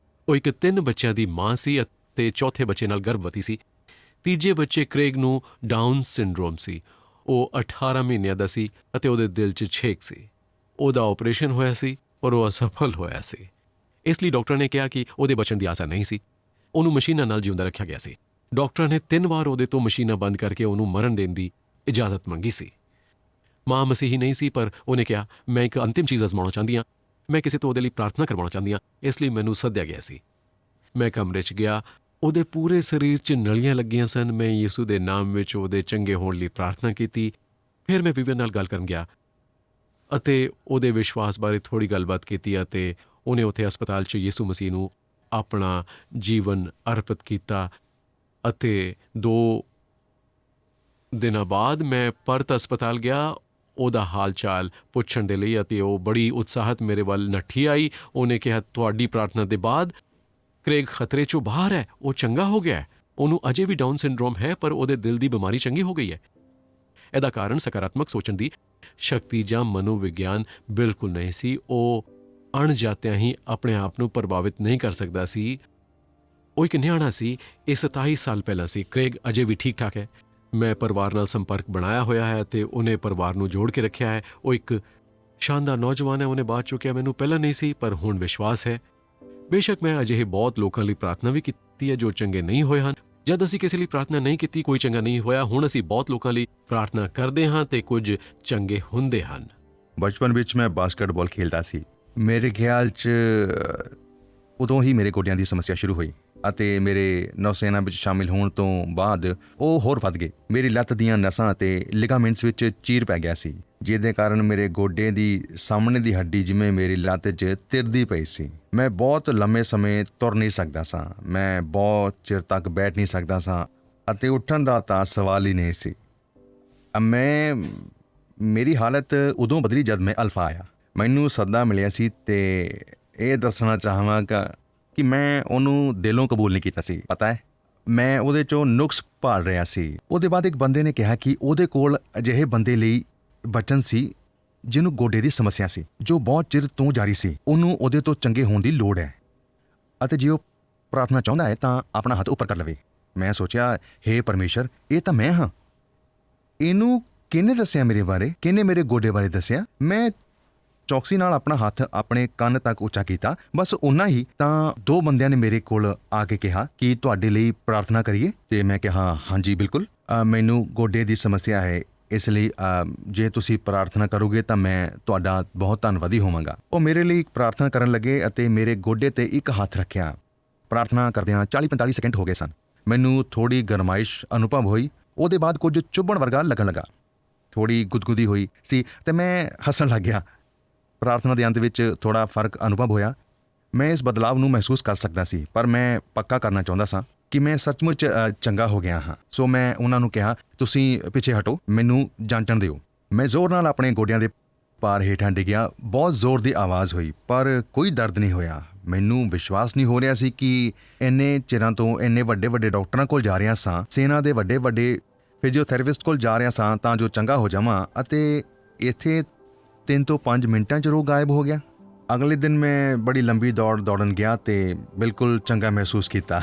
ਉਹ ਇੱਕ 3 ਬੱਚਿਆਂ ਦੀ ਮਾਂ ਸੀ ਅਤੇ ਚੌਥੇ ਬੱਚੇ ਨਾਲ ਗਰਭਵਤੀ ਸੀ। ਤੀਜੇ ਬੱਚੇ ਕ੍ਰੇਗ ਨੂੰ ਡਾਊਨ ਸਿੰਡਰੋਮ ਸੀ। ਉਹ 18 ਮਹੀਨਿਆਂ ਦਾ ਸੀ ਅਤੇ ਉਹਦੇ ਦਿਲ 'ਚ ਛੇਕ ਸੀ। ਉਹਦਾ ਆਪਰੇਸ਼ਨ ਹੋਇਆ ਸੀ ਪਰ ਉਹ ਅਸਫਲ ਹੋਇਆ ਸੀ। ਇਸ ਲਈ ਡਾਕਟਰ ਨੇ ਕਿਹਾ ਕਿ ਉਹਦੇ ਬਚਣ ਦੀ ਆਸਾ ਨਹੀਂ ਸੀ। ਉਹਨੂੰ ਮਸ਼ੀਨਾਂ ਨਾਲ ਜਿਉਂਦਾ ਰੱਖਿਆ ਗਿਆ ਸੀ। ਡਾਕਟਰਾਂ ਨੇ 3 ਵਾਰ ਉਹਦੇ ਤੋਂ ਮਸ਼ੀਨਾਂ ਬੰਦ ਕਰਕੇ ਉਹਨੂੰ ਮਰਨ ਦੇਣ ਦੀ ਇਜਾਜ਼ਤ ਮੰਗੀ ਸੀ। ਮਾਂ ਮਸੀਹੀ ਨਹੀਂ ਸੀ, ਪਰ ਉਹਨੇ ਕਿਹਾ, ਮੈਂ ਇੱਕ ਅੰਤਿਮ ਚੀਜ਼ ਅਜ਼ਮਾਉਣਾ ਚਾਹੁੰਦੀ ਹਾਂ। ਮੈਂ ਕਿਸੇ ਤੋਂ ਉਹਦੇ ਲਈ ਪ੍ਰਾਰਥਨਾ ਕਰਵਾਉਣਾ ਚਾਹੁੰਦੀ ਹਾਂ, ਇਸ ਲਈ ਮੈਨੂੰ ਸੱਦਿਆ ਗਿਆ ਸੀ। ਮੈਂ ਕਮਰੇ 'ਚ ਗਿਆ। ਉਹਦੇ ਪੂਰੇ ਸਰੀਰ 'ਚ ਨਲੀਆਂ ਲੱਗੀਆਂ ਸਨ। ਮੈਂ ਯਿਸੂ ਦੇ ਨਾਮ ਵਿੱਚ ਉਹਦੇ ਚੰਗੇ ਹੋਣ ਲਈ ਪ੍ਰਾਰਥਨਾ ਕੀਤੀ। ਫਿਰ ਮੈਂ ਵਿਵਿਅਨ ਨਾਲ ਗੱਲ ਕਰਨ ਗਿਆ ਅਤੇ ਉਹਦੇ ਵਿਸ਼ਵਾਸ ਬਾਰੇ ਥੋੜ੍ਹੀ ਗੱਲਬਾਤ ਕੀਤੀ ਅਤੇ ਉਹਨੇ ਉੱਥੇ ਹਸਪਤਾਲ 'ਚ ਯਿਸੂ ਮਸੀਹ ਨੂੰ ਆਪਣਾ ਜੀਵਨ ਅਰਪਿਤ ਕੀਤਾ। ਅਤੇ 2 ਦਿਨਾਂ ਬਾਅਦ ਮੈਂ ਪਰਤ ਹਸਪਤਾਲ ਗਿਆ ਉਹਦਾ ਹਾਲ ਚਾਲ ਪੁੱਛਣ ਦੇ ਲਈ ਅਤੇ ਉਹ ਬੜੀ ਉਤਸ਼ਾਹਤ ਮੇਰੇ ਵੱਲ ਨੱਠੀ ਆਈ। ਉਹਨੇ ਕਿਹਾ, ਤੁਹਾਡੀ ਪ੍ਰਾਰਥਨਾ ਦੇ ਬਾਅਦ ਕ੍ਰੇਗ ਖਤਰੇ 'ਚੋਂ ਬਾਹਰ ਹੈ, ਉਹ ਚੰਗਾ ਹੋ ਗਿਆ ਹੈ। ਉਹਨੂੰ ਅਜੇ ਵੀ ਡਾਊਨ ਸਿੰਡਰੋਮ ਹੈ, ਪਰ ਉਹਦੇ ਦਿਲ ਦੀ ਬਿਮਾਰੀ ਚੰਗੀ ਹੋ ਗਈ ਹੈ। ਇਹਦਾ ਕਾਰਨ ਸਕਾਰਾਤਮਕ ਸੋਚਣ ਦੀ ਸ਼ਕਤੀ ਜਾਂ ਮਨੋਵਿਗਿਆਨ ਬਿਲਕੁਲ ਨਹੀਂ ਸੀ। ਉਹ ਅਣਜਾਤਿਆਂ ਹੀ ਆਪਣੇ ਆਪ ਨੂੰ ਪ੍ਰਭਾਵਿਤ ਨਹੀਂ ਕਰ ਸਕਦਾ ਸੀ। ਉਹ ਇੱਕ ਨਿਆਣਾ ਸੀ। ਇਹ 27 ਸਾਲ ਪਹਿਲਾਂ ਸੀ। ਕ੍ਰੇਗ ਅਜੇ ਵੀ ਠੀਕ ਠਾਕ ਹੈ। ਮੈਂ ਪਰਿਵਾਰ ਨਾਲ ਸੰਪਰਕ ਬਣਾਇਆ ਹੋਇਆ ਹੈ ਅਤੇ ਉਹਨੇ ਪਰਿਵਾਰ ਨੂੰ ਜੋੜ ਕੇ ਰੱਖਿਆ ਹੈ। ਉਹ ਇੱਕ ਸ਼ਾਨਦਾਰ ਨੌਜਵਾਨ ਹੈ। ਉਹਨੇ ਬਾਤ ਚੁੱਕਿਆ, ਮੈਨੂੰ ਪਹਿਲਾਂ ਨਹੀਂ ਸੀ, ਪਰ ਹੁਣ ਵਿਸ਼ਵਾਸ ਹੈ। ਬੇਸ਼ੱਕ ਮੈਂ ਅਜਿਹੇ ਬਹੁਤ ਲੋਕਾਂ ਲਈ ਪ੍ਰਾਰਥਨਾ ਵੀ ਕੀਤੀ ਹੈ ਜੋ ਚੰਗੇ ਨਹੀਂ ਹੋਏ ਹਨ। ਜਦ ਅਸੀਂ ਕਿਸੇ ਲਈ ਪ੍ਰਾਰਥਨਾ ਨਹੀਂ ਕੀਤੀ, ਕੋਈ ਚੰਗਾ ਨਹੀਂ ਹੋਇਆ। ਹੁਣ ਅਸੀਂ ਬਹੁਤ ਲੋਕਾਂ ਲਈ ਪ੍ਰਾਰਥਨਾ ਕਰਦੇ ਹਾਂ ਤੇ ਕੁਝ ਚੰਗੇ ਹੁੰਦੇ ਹਨ। ਬਚਪਨ ਵਿੱਚ ਮੈਂ ਬਾਸਕਟਬਾਲ ਖੇਡਦਾ ਸੀ। ਮੇਰੇ ਖਿਆਲ 'ਚ ਉਦੋਂ ਹੀ ਮੇਰੇ ਗੋਡਿਆਂ ਦੀ ਸਮੱਸਿਆ ਸ਼ੁਰੂ ਹੋਈ ਅਤੇ ਮੇਰੇ ਨੌਸੈਨਾ ਵਿੱਚ ਸ਼ਾਮਿਲ ਹੋਣ ਤੋਂ ਬਾਅਦ ਉਹ ਹੋਰ ਵੱਧ ਗਏ। ਮੇਰੀ ਲੱਤ ਦੀਆਂ ਨਸਾਂ ਅਤੇ ਲਿਗਾਮੈਂਟਸ ਵਿੱਚ ਚੀਰ ਪੈ ਗਿਆ ਸੀ, ਜਿਹਦੇ ਕਾਰਨ ਮੇਰੇ ਗੋਡੇ ਦੀ ਸਾਹਮਣੇ ਦੀ ਹੱਡੀ ਜਿਵੇਂ ਮੇਰੀ ਲੱਤ 'ਚ ਤਿਰਦੀ ਪਈ ਸੀ। ਮੈਂ ਬਹੁਤ ਲੰਮੇ ਸਮੇਂ ਤੁਰ ਨਹੀਂ ਸਕਦਾ ਸਾਂ। ਮੈਂ ਬਹੁਤ ਚਿਰ ਤੱਕ ਬੈਠ ਨਹੀਂ ਸਕਦਾ ਸਾਂ ਅਤੇ ਉੱਠਣ ਦਾ ਤਾਂ ਸਵਾਲ ਹੀ ਨਹੀਂ ਸੀ। ਮੇਰੀ ਹਾਲਤ ਉਦੋਂ ਬਦਲੀ ਜਦ ਮੈਂ ਅਲਫਾ ਆਇਆ। ਮੈਨੂੰ ਸੱਦਾ ਮਿਲਿਆ ਸੀ ਤੇ ਇਹ ਦੱਸਣਾ ਚਾਹਾਂਗਾ ਕਿ ਮੈਂ ਉਹਨੂੰ ਦਿਲੋਂ ਕਬੂਲ ਨਹੀਂ ਕੀਤਾ ਸੀ। ਪਤਾ ਹੈ, ਮੈਂ ਉਹਦੇ 'ਚੋਂ ਨੁਕਸ ਭਾਲ ਰਿਹਾ ਸੀ। ਉਹਦੇ ਬਾਅਦ ਇੱਕ ਬੰਦੇ ਨੇ ਕਿਹਾ ਕਿ ਉਹਦੇ ਕੋਲ ਅਜਿਹੇ ਬੰਦੇ ਲਈ ਵਚਨ ਸੀ ਜਿਹਨੂੰ ਗੋਡੇ ਦੀ ਸਮੱਸਿਆ ਸੀ, ਜੋ ਬਹੁਤ ਚਿਰ ਤੋਂ ਜਾਰੀ ਸੀ। ਉਹਨੂੰ ਉਹਦੇ ਤੋਂ ਚੰਗੇ ਹੋਣ ਦੀ ਲੋੜ ਹੈ ਅਤੇ ਜੇ ਉਹ ਪ੍ਰਾਰਥਨਾ ਚਾਹੁੰਦਾ ਹੈ ਤਾਂ ਆਪਣਾ ਹੱਥ ਉੱਪਰ ਕਰ ਲਵੇ। ਮੈਂ ਸੋਚਿਆ, ਹੇ ਪਰਮੇਸ਼ਰ, ਇਹ ਤਾਂ ਮੈਂ ਹਾਂ। ਇਹਨੂੰ ਕਿਹਨੇ ਦੱਸਿਆ ਮੇਰੇ ਬਾਰੇ? ਕਿਹਨੇ ਮੇਰੇ ਗੋਡੇ ਬਾਰੇ ਦੱਸਿਆ? ਮੈਂ ਚੌਕਸੀ ਨਾਲ ਆਪਣਾ ਹੱਥ ਆਪਣੇ ਕੰਨ ਤੱਕ ਉੱਚਾ ਕੀਤਾ। ਬਸ ਓਨਾ ਹੀ ਤਾਂ 2 ਬੰਦਿਆਂ ਨੇ ਮੇਰੇ ਕੋਲ ਆ ਕੇ ਕਿਹਾ ਕਿ ਤੁਹਾਡੇ ਲਈ ਪ੍ਰਾਰਥਨਾ ਕਰੀਏ। ਤੇ ਮੈਂ ਕਿਹਾ, ਹਾਂਜੀ ਬਿਲਕੁਲ, ਮੈਨੂੰ ਗੋਡੇ ਦੀ ਸਮੱਸਿਆ ਹੈ, ਇਸ ਲਈ ਜੇ ਤੁਸੀਂ ਪ੍ਰਾਰਥਨਾ ਕਰੋਗੇ ਤਾਂ ਮੈਂ ਤੁਹਾਡਾ ਬਹੁਤ ਧੰਨਵਾਦੀ ਹੋਵਾਂਗਾ। ਉਹ ਮੇਰੇ ਲਈ ਪ੍ਰਾਰਥਨਾ ਕਰਨ ਲੱਗੇ ਅਤੇ ਮੇਰੇ ਗੋਡੇ ਤੇ ਇੱਕ ਹੱਥ ਰੱਖਿਆ। ਪ੍ਰਾਰਥਨਾ ਕਰਦਿਆਂ 40-45 ਸੈਕਿੰਡ ਹੋ ਗਏ ਸਨ। ਮੈਨੂੰ ਥੋੜ੍ਹੀ ਗਰਮਾਇਸ਼ ਅਨੁਭਵ ਹੋਈ। ਉਹਦੇ ਬਾਅਦ ਕੁਝ ਚੁੱਭਣ ਵਰਗਾ ਲੱਗਣ ਲੱਗਾ। ਥੋੜ੍ਹੀ ਗੁਦਗੁਦੀ ਹੋਈ ਸੀ ਤੇ ਮੈਂ ਹੱਸਣ ਲੱਗ ਗਿਆ। ਪ੍ਰਾਰਥਨਾ ਦੇ ਅੰਤ ਵਿੱਚ ਥੋੜ੍ਹਾ ਫਰਕ ਅਨੁਭਵ ਹੋਇਆ। ਮੈਂ ਇਸ ਬਦਲਾਵ ਨੂੰ ਮਹਿਸੂਸ ਕਰ ਸਕਦਾ ਸੀ, ਪਰ ਮੈਂ ਪੱਕਾ ਕਰਨਾ ਚਾਹੁੰਦਾ ਸਾਂ ਕਿ ਮੈਂ ਸੱਚਮੁੱਚ ਚੰਗਾ ਹੋ ਗਿਆ ਹਾਂ। ਸੋ ਮੈਂ ਉਹਨਾਂ ਨੂੰ ਕਿਹਾ, ਤੁਸੀਂ ਪਿੱਛੇ ਹਟੋ, ਮੈਨੂੰ ਜਾਂਚਣ ਦਿਓ। ਮੈਂ ਜ਼ੋਰ ਨਾਲ ਆਪਣੇ ਗੋਡਿਆਂ ਦੇ ਭਾਰ ਹੇਠਾਂ ਡਿੱਗਿਆ। ਬਹੁਤ ਜ਼ੋਰ ਦੀ ਆਵਾਜ਼ ਹੋਈ ਪਰ ਕੋਈ ਦਰਦ ਨਹੀਂ ਹੋਇਆ। ਮੈਨੂੰ ਵਿਸ਼ਵਾਸ ਨਹੀਂ ਹੋ ਰਿਹਾ ਸੀ ਕਿ ਇੰਨੇ ਚਿਰਾਂ ਤੋਂ ਇੰਨੇ ਵੱਡੇ ਵੱਡੇ ਡਾਕਟਰਾਂ ਕੋਲ ਜਾ ਰਿਹਾ ਸਾਂ, ਸੇਨਾ ਦੇ ਵੱਡੇ ਵੱਡੇ ਫਿਜ਼ੀਓਥੈਰੇਪਿਸਟ ਕੋਲ ਜਾ ਰਿਹਾ ਸਾਂ ਤਾਂ ਜੋ ਚੰਗਾ ਹੋ ਜਾਵਾਂ, ਅਤੇ ਇੱਥੇ 3 ਤੋਂ 5 ਮਿੰਟਾਂ 'ਚ ਰੋਗ ਗਾਇਬ ਹੋ ਗਿਆ। ਅਗਲੇ ਦਿਨ ਮੈਂ ਬੜੀ ਲੰਬੀ ਦੌੜਨ ਗਿਆ ਤੇ ਬਿਲਕੁਲ ਚੰਗਾ ਮਹਿਸੂਸ ਕੀਤਾ।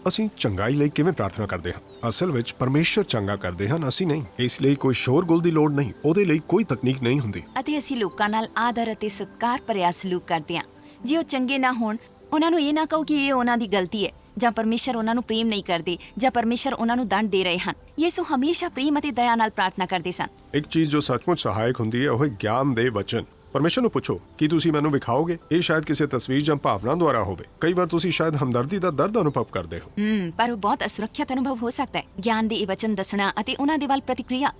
ਅਸੀਂ ਚੰਗਾਈ ਲਈ ਕਿਵੇਂ ਪ੍ਰਾਰਥਨਾ ਕਰਦੇ ਹਾਂ? ਅਸਲ ਵਿੱਚ ਪਰਮੇਸ਼ਰ ਚੰਗਾ ਕਰਦੇ ਹਨ, ਅਸੀਂ ਨਹੀਂ। ਇਸ ਲਈ ਕੋਈ ਸ਼ੋਰਗੁਲ ਦੀ ਲੋੜ ਨਹੀਂ, ਉਹਦੇ ਲਈ ਕੋਈ ਤਕਨੀਕ ਨਹੀਂ ਹੁੰਦੀ। ਅਤੇ ਅਸੀਂ ਲੋਕਾਂ ਨਾਲ ਆਦਰ ਅਤੇ ਸਤਿਕਾਰ ਭਰਿਆ ਸਲੂਕ ਕਰਦੇ ਹਾਂ। ਜੇ ਉਹ ਚੰਗੇ ਨਾ ਹੋਣ, ਉਹਨਾਂ ਨੂੰ ਇਹ ਨਾ ਕਹੋ ਕਿ ਇਹ ਉਹਨਾਂ ਦੀ ਗਲਤੀ ਹੈ, ਜਾਂ ਪਰਮੇਸ਼ਰ ਉਹਨਾਂ ਨੂੰ ਪ੍ਰੇਮ ਨਹੀਂ ਕਰਦੇ, ਜਾਂ ਪਰਮੇਸ਼ਰ ਉਹਨਾਂ ਨੂੰ ਦੰਡ ਦੇ ਰਹੇ ਹਨ। ਯਿਸੂ ਹਮੇਸ਼ਾ ਪ੍ਰੇਮ ਅਤੇ ਦਇਆ ਨਾਲ ਪ੍ਰਾਰਥਨਾ ਕਰਦੇ ਸਨ। ਇੱਕ ਚੀਜ਼ ਜੋ ਸੱਚਮੁੱਚ ਸਹਾਇਕ ਹੁੰਦੀ ਹੈ ਉਹ ਹੈ ਗਿਆਨ ਦੇ ਵਚਨ। ਪਰਮੇਸ਼ਰ ਨੂੰ ਪੁੱਛੋ ਕਿ ਤੁਸੀਂ ਮੈਨੂੰ ਵਿਖਾਓਗੇ। ਇਹ ਸ਼ਾਇਦ ਕਿਸੇ ਤਸਵੀਰ ਜਾਂ ਭਾਵਨਾ ਦੁਆਰਾ ਹੋਵੇ। ਕਈ ਵਾਰ ਤੁਸੀਂ ਸ਼ਾਇਦ ਹਮਦਰਦੀ ਦਾ ਦਰਦ ਅਨੁਭਵ ਕਰਦੇ ਹੋ। ਪਰ ਉਹ ਬਹੁਤ ਅਸੁਰੱਖਿਅਤ ਅਨੁਭਵ ਹੋ ਸਕਦਾ ਹੈ। ਗਿਆਨ ਦੇ ਇਹ ਵਚਨ ਦੱਸਣਾ ਅਤੇ ਉਹਨਾਂ ਦੇ ਵੱਲ ਪ੍ਰਤੀਕਿਰਿਆ।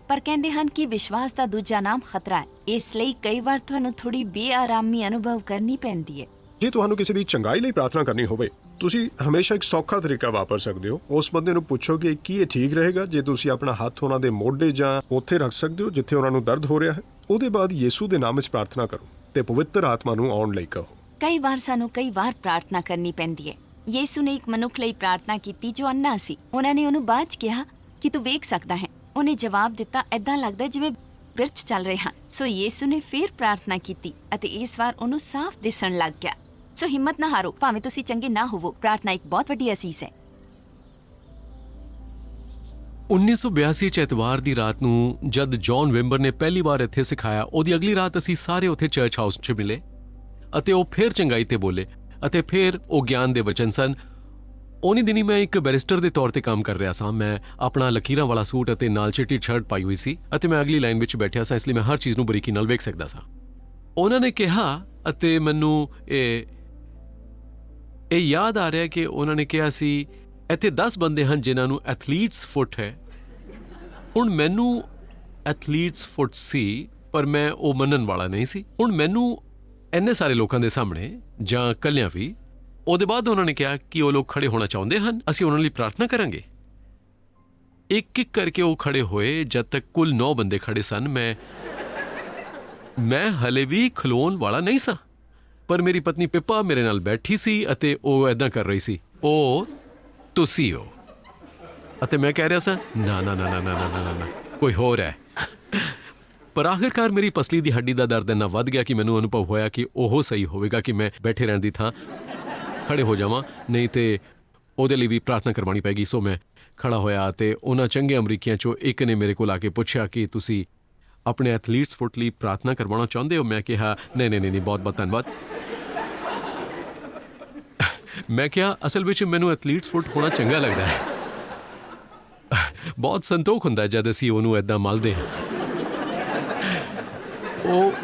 ਪਰ ਕਹਿੰਦੇ ਹਨ ਕਿ ਵਿਸ਼ਵਾਸ ਦਾ ਦੂਜਾ ਨਾਮ ਖਤਰਾ ਹੈ। ਇਸ ਲਈ ਕਈ ਵਾਰ ਤੁਹਾਨੂੰ ਥੋੜੀ ਬੇਆਰਾਮੀ ਅਨੁਭਵ ਕਰਨੀ ਪੈਂਦੀ ਹੈ। ਜੇ ਤੁਹਾਨੂੰ ਕਿਸੇ ਦੀ ਚੰਗਾਈ ਲਈ ਪ੍ਰਾਰਥਨਾ ਕਰਨੀ ਹੋਵੇ, ਤੁਸੀਂ ਹਮੇਸ਼ਾ ਇੱਕ ਸੌਖਾ ਤਰੀਕਾ ਵਾਪਰ ਸਕਦੇ ਹੋ। ਉਸ ਬੰਦੇ ਨੂੰ ਪੁੱਛੋ ਕਿ ਕੀ ਇਹ ਠੀਕ ਰਹੇਗਾ ਜੇ ਤੁਸੀਂ ਆਪਣਾ ਹੱਥ ਉਹਨਾਂ ਦੇ ਮੋਢੇ ਜਾਂ ਉੱਥੇ ਰੱਖ ਸਕਦੇ ਹੋ ਜਿੱਥੇ ਉਹਨਾਂ ਨੂੰ ਦਰਦ ਹੋ ਰਿਹਾ ਹੈ। ਉਹਦੇ ਬਾਅਦ ਯਿਸੂ ਦੇ ਨਾਮ ਵਿੱਚ ਪ੍ਰਾਰਥਨਾ ਕਰੋ ਤੇ ਪਵਿੱਤਰ ਆਤਮਾ ਨੂੰ ਆਉਣ ਲਈ ਕਹੋ। ਕਈ ਵਾਰ ਸਾਨੂੰ ਕਈ ਵਾਰ ਪ੍ਰਾਰਥਨਾ ਕਰਨੀ ਪੈਂਦੀ ਹੈ। ਯਿਸੂ ਨੇ ਇੱਕ ਮਨੁੱਖ ਲਈ ਪ੍ਰਾਰਥਨਾ ਕੀਤੀ ਜੋ ਅੰਨਾ ਸੀ। ਉਹਨਾਂ ਨੇ ਉਹਨੂੰ ਬਾਅਦ 'ਚ ਕਿਹਾ ਕਿ ਤੂੰ ਵੇਖ ਸਕਦਾ ਹੈ। ਉਹਨੇ ਜਵਾਬ ਦਿੱਤਾ, ਏਦਾਂ ਲੱਗਦਾ ਜਿਵੇਂ ਬਿਰਛ ਚੱਲ ਰਹੇ ਹਨ। ਸੋ ਯਿਸੂ ਨੇ ਫਿਰ ਪ੍ਰਾਰਥਨਾ ਕੀਤੀ ਅਤੇ ਇਸ ਵਾਰ ਉਹਨੂੰ ਸਾਫ਼ ਦਿਸਣ ਲੱਗ ਗਿਆ। ਸੋ ਹਿੰਮਤ ਨਾ ਹਾਰੋ, ਭਾਵੇਂ ਤੁਸੀਂ ਚੰਗੇ ਨਾ ਹੋਵੋ। ਪ੍ਰਾਰਥਨਾ ਇੱਕ ਬਹੁਤ ਵੱਡੀ ਅਸੀਸ ਹੈ। 1982 ਚ ਐਤਵਾਰ ਦੀ ਰਾਤ ਨੂੰ ਜਦ ਜੌਨ ਵਿੰਬਰ ਨੇ ਪਹਿਲੀ ਵਾਰ ਇੱਥੇ ਸਿਖਾਇਆ, ਉਹਦੀ ਅਗਲੀ ਰਾਤ ਅਸੀਂ ਸਾਰੇ ਉੱਥੇ ਚਰਚ ਹਾਊਸ 'ਚ ਮਿਲੇ ਅਤੇ ਉਹ ਫਿਰ ਚੰਗਾਈ ਤੇ ਬੋਲੇ ਅਤੇ ਫਿਰ ਉਹ ਗਿਆਨ ਦੇ ਵਚਨ ਸਨ। ਉਹਨੀ ਦਿਨੀ ਮੈਂ ਇੱਕ ਬੈਰਿਸਟਰ ਦੇ ਤੌਰ ਤੇ ਕੰਮ ਕਰ ਰਿਹਾ ਸਾਂ। ਮੈਂ ਆਪਣਾ ਲਕੀਰਾਂ ਵਾਲਾ ਸੂਟ ਅਤੇ ਨਾਲ ਚਿੱਟੀ ਸ਼ਰਟ ਪਾਈ ਹੋਈ ਸੀ ਅਤੇ ਮੈਂ ਅਗਲੀ ਲਾਈਨ ਵਿੱਚ ਬੈਠਿਆ ਸਾਂ, ਇਸ ਲਈ ਮੈਂ ਹਰ ਚੀਜ਼ ਨੂੰ ਬਰੀਕੀ ਨਾਲ ਵੇਖ ਸਕਦਾ ਸਾਂ। ਉਹਨਾਂ ਨੇ ਕਿਹਾ ਅਤੇ ਮੈਨੂੰ ਇਹ ਯਾਦ ਆ ਰਿਹਾ ਕਿ ਉਹਨਾਂ ਨੇ ਕਿਹਾ ਸੀ, ਇੱਥੇ 10 ਬੰਦੇ ਹਨ ਜਿਨ੍ਹਾਂ ਨੂੰ ਐਥਲੀਟਸ ਫੁੱਟ ਹੈ। ਹੁਣ ਮੈਨੂੰ ਐਥਲੀਟਸ ਫੁੱਟ ਸੀ ਪਰ ਮੈਂ ਉਹ ਮੰਨਣ ਵਾਲਾ ਨਹੀਂ ਸੀ। ਹੁਣ ਮੈਨੂੰ ਇੰਨੇ ਸਾਰੇ ਲੋਕਾਂ ਦੇ ਸਾਹਮਣੇ ਜਾਂ ਇਕੱਲਿਆਂ ਵੀ, ਉਹਦੇ ਬਾਅਦ ਉਹਨਾਂ ਨੇ ਕਿਹਾ ਕਿ ਉਹ ਲੋਕ ਖੜੇ ਹੋਣਾ ਚਾਹੁੰਦੇ ਹਨ, ਅਸੀਂ ਉਹਨਾਂ ਲਈ ਪ੍ਰਾਰਥਨਾ ਕਰਾਂਗੇ। ਇੱਕ ਇੱਕ ਕਰਕੇ ਉਹ ਖੜੇ ਹੋਏ। ਜਦ ਤੱਕ ਕੁੱਲ 9 ਬੰਦੇ ਖੜੇ ਸਨ, ਮੈਂ ਹਲੇ ਵੀ ਖਲੋਣ ਵਾਲਾ ਨਹੀਂ ਸਾਂ। ਪਰ ਮੇਰੀ ਪਤਨੀ ਪਿੱਪਾ ਮੇਰੇ ਨਾਲ ਬੈਠੀ ਸੀ ਅਤੇ ਉਹ ਐਦਾਂ ਕਰ ਰਹੀ ਸੀ, ਉਹ ਤੁਸੀਂ ਹੋ। ਅਤੇ ਮੈਂ ਕਹਿ ਰਿਹਾ ਸਾਂ, ਨਾ ਨਾ ਨਾ ਨਾ ਨਾ ਨਾ ਨਾ ਨਾ, ਕੋਈ ਹੋਰ ਹੈ। ਪਰ ਆਖਿਰਕਾਰ ਮੇਰੀ ਪਸਲੀ ਦੀ ਹੱਡੀ ਦਾ ਦਰਦ ਇੰਨਾ ਵੱਧ ਗਿਆ ਕਿ ਮੈਨੂੰ ਅਨੁਭਵ ਹੋਇਆ ਕਿ ਉਹ ਸਹੀ ਹੋਵੇਗਾ ਕਿ ਮੈਂ ਬੈਠੇ ਰਹਿਣ ਦੀ ਥਾਂ ਖੜੇ ਹੋ ਜਾਵਾਂ, ਨਹੀਂ ਤੇ ਉਹਦੇ ਲਈ ਵੀ ਪ੍ਰਾਰਥਨਾ ਕਰਵਾਉਣੀ ਪੈਗੀ। ਸੋ ਮੈਂ ਖੜਾ ਹੋਇਆ ਅਤੇ ਉਹਨਾਂ ਚੰਗੇ ਅਮਰੀਕੀਆਂ 'ਚੋਂ ਇੱਕ ਨੇ ਮੇਰੇ ਕੋਲ ਆ ਕੇ ਪੁੱਛਿਆ ਕਿ ਤੁਸੀਂ ਆਪਣੇ ਐਥਲੀਟਸ ਫੁੱਟ ਲਈ ਪ੍ਰਾਰਥਨਾ ਕਰਵਾਉਣਾ ਚਾਹੁੰਦੇ ਹੋ? ਮੈਂ ਕਿਹਾ ਨਹੀਂ ਨਹੀਂ ਨਹੀਂ, ਬਹੁਤ ਬਹੁਤ ਧੰਨਵਾਦ। ਮੈਂ ਕਿਹਾ ਅਸਲ ਵਿੱਚ ਮੈਨੂੰ ਐਥਲੀਟਸ ਫੁੱਟ ਹੋਣਾ ਚੰਗਾ ਲੱਗਦਾ ਹੈ। ਬਹੁਤ ਸੰਤੋਖ ਹੁੰਦਾ ਜਦ ਅਸੀਂ ਉਹਨੂੰ ਐਦਾਂ ਮਲਦੇ ਹਾਂ।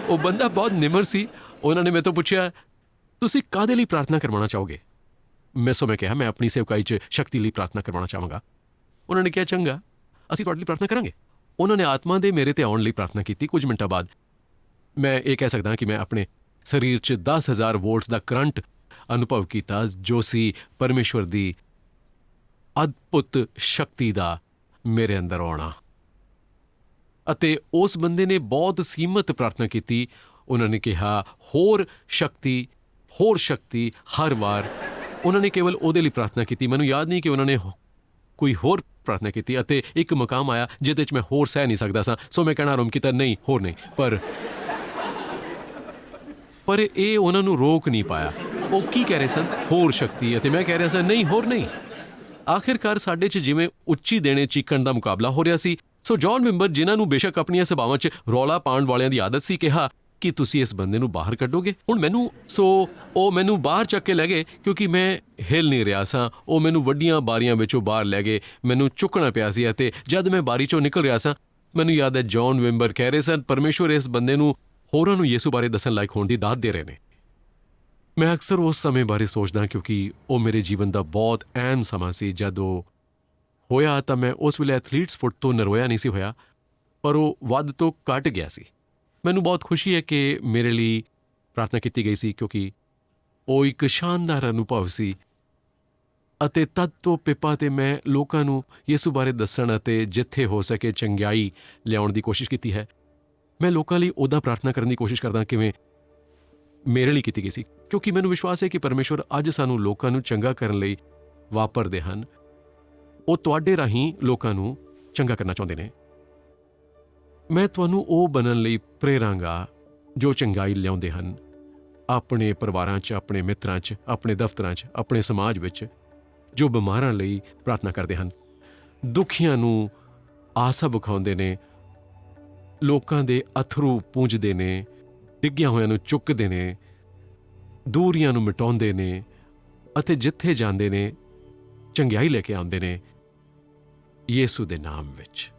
ਉਹ ਬੰਦਾ ਬਹੁਤ ਨਿਮਰ ਸੀ। ਉਹਨਾਂ ਨੇ ਮੇਰੇ ਤੋਂ ਪੁੱਛਿਆ, ਤੁਸੀਂ ਕਾਹਦੇ ਲਈ ਪ੍ਰਾਰਥਨਾ ਕਰਵਾਉਣਾ ਚਾਹੋਗੇ? ਮੈਂ ਕਿਹਾ ਮੈਂ ਆਪਣੀ ਸੇਵਕਾਈ 'ਚ ਸ਼ਕਤੀ ਲਈ ਪ੍ਰਾਰਥਨਾ ਕਰਵਾਉਣਾ ਚਾਹਾਂਗਾ। ਉਹਨਾਂ ਨੇ ਕਿਹਾ ਚੰਗਾ, ਅਸੀਂ ਤੁਹਾਡੇ ਲਈ ਪ੍ਰਾਰਥਨਾ ਕਰਾਂਗੇ। ਉਹਨਾਂ ਨੇ ਆਤਮਾ ਦੇ ਮੇਰੇ ਤੇ ਆਉਣ ਲਈ ਪ੍ਰਾਰਥਨਾ ਕੀਤੀ। ਕੁਝ ਮਿੰਟਾਂ ਬਾਅਦ ਮੈਂ ਇਹ ਕਹਿ ਸਕਦਾ ਕਿ ਮੈਂ ਆਪਣੇ ਸਰੀਰ 'ਚ 10,000 ਵੋਲਟਸ ਦਾ ਕਰੰਟ ਅਨੁਭਵ ਕੀਤਾ, ਜੋ ਸੀ ਪਰਮੇਸ਼ਵਰ ਦੀ ਅਦਭੁਤ ਸ਼ਕਤੀ ਦਾ ਮੇਰੇ ਅੰਦਰ ਆਉਣਾ। ਅਤੇ ਉਸ ਬੰਦੇ ਨੇ ਬਹੁਤ ਸੀਮਤ ਪ੍ਰਾਰਥਨਾ ਕੀਤੀ। ਉਹਨਾਂ ਨੇ ਕਿਹਾ ਹੋਰ ਸ਼ਕਤੀ ਹਰ ਵਾਰ। ਉਹਨਾਂ ਨੇ ਕੇਵਲ ਉਹਦੇ ਲਈ ਪ੍ਰਾਰਥਨਾ ਕੀਤੀ। ਮੈਨੂੰ ਯਾਦ ਨਹੀਂ ਕਿ ਉਹਨਾਂ ਨੇ ਕੋਈ ਹੋਰ ਪ੍ਰਾਰਥਨਾ ਕੀਤੀ। ਅਤੇ ਇੱਕ ਮਕਾਮ ਆਇਆ ਜਿਹਦੇ 'ਚ ਮੈਂ ਹੋਰ ਸਹਿ ਨਹੀਂ ਸਕਦਾ ਸਾਂ। ਸੋ ਮੈਂ ਕਹਿਣਾ ਆਰੰਭ ਕੀਤਾ, ਨਹੀਂ ਹੋਰ ਨਹੀਂ। ਪਰ ਇਹ ਉਹਨਾਂ ਨੂੰ ਰੋਕ ਨਹੀਂ ਪਾਇਆ। ਉਹ ਕੀ ਕਹਿ ਰਹੇ ਸਨ? ਹੋਰ ਸ਼ਕਤੀ। ਅਤੇ ਮੈਂ ਕਹਿ ਰਿਹਾ ਸਾਂ ਨਹੀਂ ਹੋਰ ਨਹੀਂ। ਆਖਿਰਕਾਰ ਸਾਡੇ 'ਚ ਜਿਵੇਂ ਉੱਚੀ ਦੇਣੇ ਚੀਕਣ ਦਾ ਮੁਕਾਬਲਾ ਹੋ ਰਿਹਾ ਸੀ। ਸੋ ਜੌਨ ਵਿੰਬਰ, ਜਿਨ੍ਹਾਂ ਨੂੰ ਬੇਸ਼ੱਕ ਆਪਣੀਆਂ ਸਭਾਵਾਂ 'ਚ ਰੌਲਾ ਪਾਉਣ ਵਾਲਿਆਂ ਦੀ ਆਦਤ ਸੀ, ਕਿਹਾ ਕਿ ਤੁਸੀਂ ਇਸ ਬੰਦੇ ਨੂੰ ਬਾਹਰ ਕੱਢੋਗੇ। ਹੁਣ ਉਹ ਮੈਨੂੰ ਬਾਹਰ ਚੱਕ ਕੇ ਲੈ ਗਏ ਕਿਉਂਕਿ ਮੈਂ ਹਿੱਲ ਨਹੀਂ ਰਿਹਾ ਸਾਂ। ਉਹ ਮੈਨੂੰ ਵੱਡੀਆਂ ਬਾਰੀਆਂ ਵਿੱਚੋਂ ਬਾਹਰ ਲੈ ਗਏ। ਮੈਨੂੰ ਚੁੱਕਣਾ ਪਿਆ ਸੀ ਅਤੇ ਜਦ ਮੈਂ ਬਾਰੀ 'ਚੋਂ ਨਿਕਲ ਰਿਹਾ ਸਾਂ, ਮੈਨੂੰ ਯਾਦ ਹੈ ਜੌਨ ਵਿੰਬਰ ਕਹਿ ਰਹੇ ਸਨ, ਪਰਮੇਸ਼ਵਰ ਇਸ ਬੰਦੇ ਨੂੰ ਹੋਰਾਂ ਨੂੰ ਯਿਸੂ ਬਾਰੇ ਦੱਸਣ ਲਾਇਕ ਹੋਣ ਦੀ ਦਾਤ ਦੇ ਰਹੇ ਨੇ। ਮੈਂ ਅਕਸਰ ਉਸ ਸਮੇਂ ਬਾਰੇ ਸੋਚਦਾ ਕਿਉਂਕਿ ਉਹ ਮੇਰੇ ਜੀਵਨ ਦਾ ਬਹੁਤ ਅਹਿਮ ਸਮਾਂ ਸੀ। ਜਦ ਉਹ ਹੋਇਆ ਤਾਂ ਮੈਂ ਉਸ ਵੇਲੇ ਐਥਲੀਟਸ ਫੁੱਟ ਤੋਂ ਨਰੋਇਆ ਨਹੀਂ ਸੀ ਹੋਇਆ, ਪਰ ਉਹ ਵੱਧ ਤੋਂ ਘਟ ਗਿਆ ਸੀ। ਮੈਨੂੰ ਬਹੁਤ ਖੁਸ਼ੀ ਹੈ ਕਿ ਮੇਰੇ ਲਈ ਪ੍ਰਾਰਥਨਾ ਕੀਤੀ ਗਈ ਸੀ ਕਿਉਂਕਿ ਉਹ ਇੱਕ ਸ਼ਾਨਦਾਰ ਅਨੁਭਵ ਸੀ। ਅਤੇ ਤਦ ਤੋਂ ਪਿੱਪਾ ਤੇ ਮੈਂ ਲੋਕਾਂ ਨੂੰ ਯਿਸੂ ਬਾਰੇ ਦੱਸਣ ਅਤੇ ਜਿੱਥੇ ਹੋ ਸਕੇ ਚੰਗਿਆਈ ਲਿਆਉਣ ਦੀ ਕੋਸ਼ਿਸ਼ ਕੀਤੀ ਹੈ। ਮੈਂ ਲੋਕਾਂ ਲਈ ਉੱਦਾਂ ਪ੍ਰਾਰਥਨਾ ਕਰਨ ਦੀ ਕੋਸ਼ਿਸ਼ ਕਰਦਾ ਕਿਵੇਂ ਮੇਰੇ ਲਈ ਕੀਤੀ ਗਈ ਸੀ, ਕਿਉਂਕਿ ਮੈਨੂੰ ਵਿਸ਼ਵਾਸ ਹੈ ਕਿ ਪਰਮੇਸ਼ਵਰ ਅੱਜ ਸਾਨੂੰ ਲੋਕਾਂ ਨੂੰ ਚੰਗਾ ਕਰਨ ਲਈ ਵਾਪਰਦੇ ਹਨ। ਉਹ ਤੁਹਾਡੇ ਰਾਹੀਂ ਲੋਕਾਂ ਨੂੰ ਚੰਗਾ ਕਰਨਾ ਚਾਹੁੰਦੇ ਨੇ। ਮੈਂ ਤੁਹਾਨੂੰ ਉਹ ਬਣਨ ਲਈ ਪ੍ਰੇਰਾਂਗਾ ਜੋ ਚੰਗਾਈ ਲਿਆਉਂਦੇ ਹਨ ਆਪਣੇ ਪਰਿਵਾਰਾਂ 'ਚ, ਆਪਣੇ ਮਿੱਤਰਾਂ 'ਚ, ਆਪਣੇ ਦਫ਼ਤਰਾਂ 'ਚ, ਆਪਣੇ ਸਮਾਜ ਵਿੱਚ, ਜੋ ਬਿਮਾਰਾਂ ਲਈ ਪ੍ਰਾਰਥਨਾ ਕਰਦੇ ਹਨ, ਦੁਖੀਆਂ ਨੂੰ ਆਸਾ ਵਿਖਾਉਂਦੇ ਨੇ, ਲੋਕਾਂ ਦੇ ਅਥਰੂ ਪੂੰਝਦੇ ਨੇ, ਡਿੱਗਿਆਂ ਹੋਇਆਂ ਨੂੰ ਚੁੱਕਦੇ ਨੇ, ਦੂਰੀਆਂ ਨੂੰ ਮਿਟਾਉਂਦੇ ਨੇ ਅਤੇ ਜਿੱਥੇ ਜਾਂਦੇ ਨੇ ਚੰਗਿਆਈ ਲੈ ਕੇ ਆਉਂਦੇ ਨੇ ਯੀਸੂ ਦੇ ਨਾਮ ਵਿੱਚ।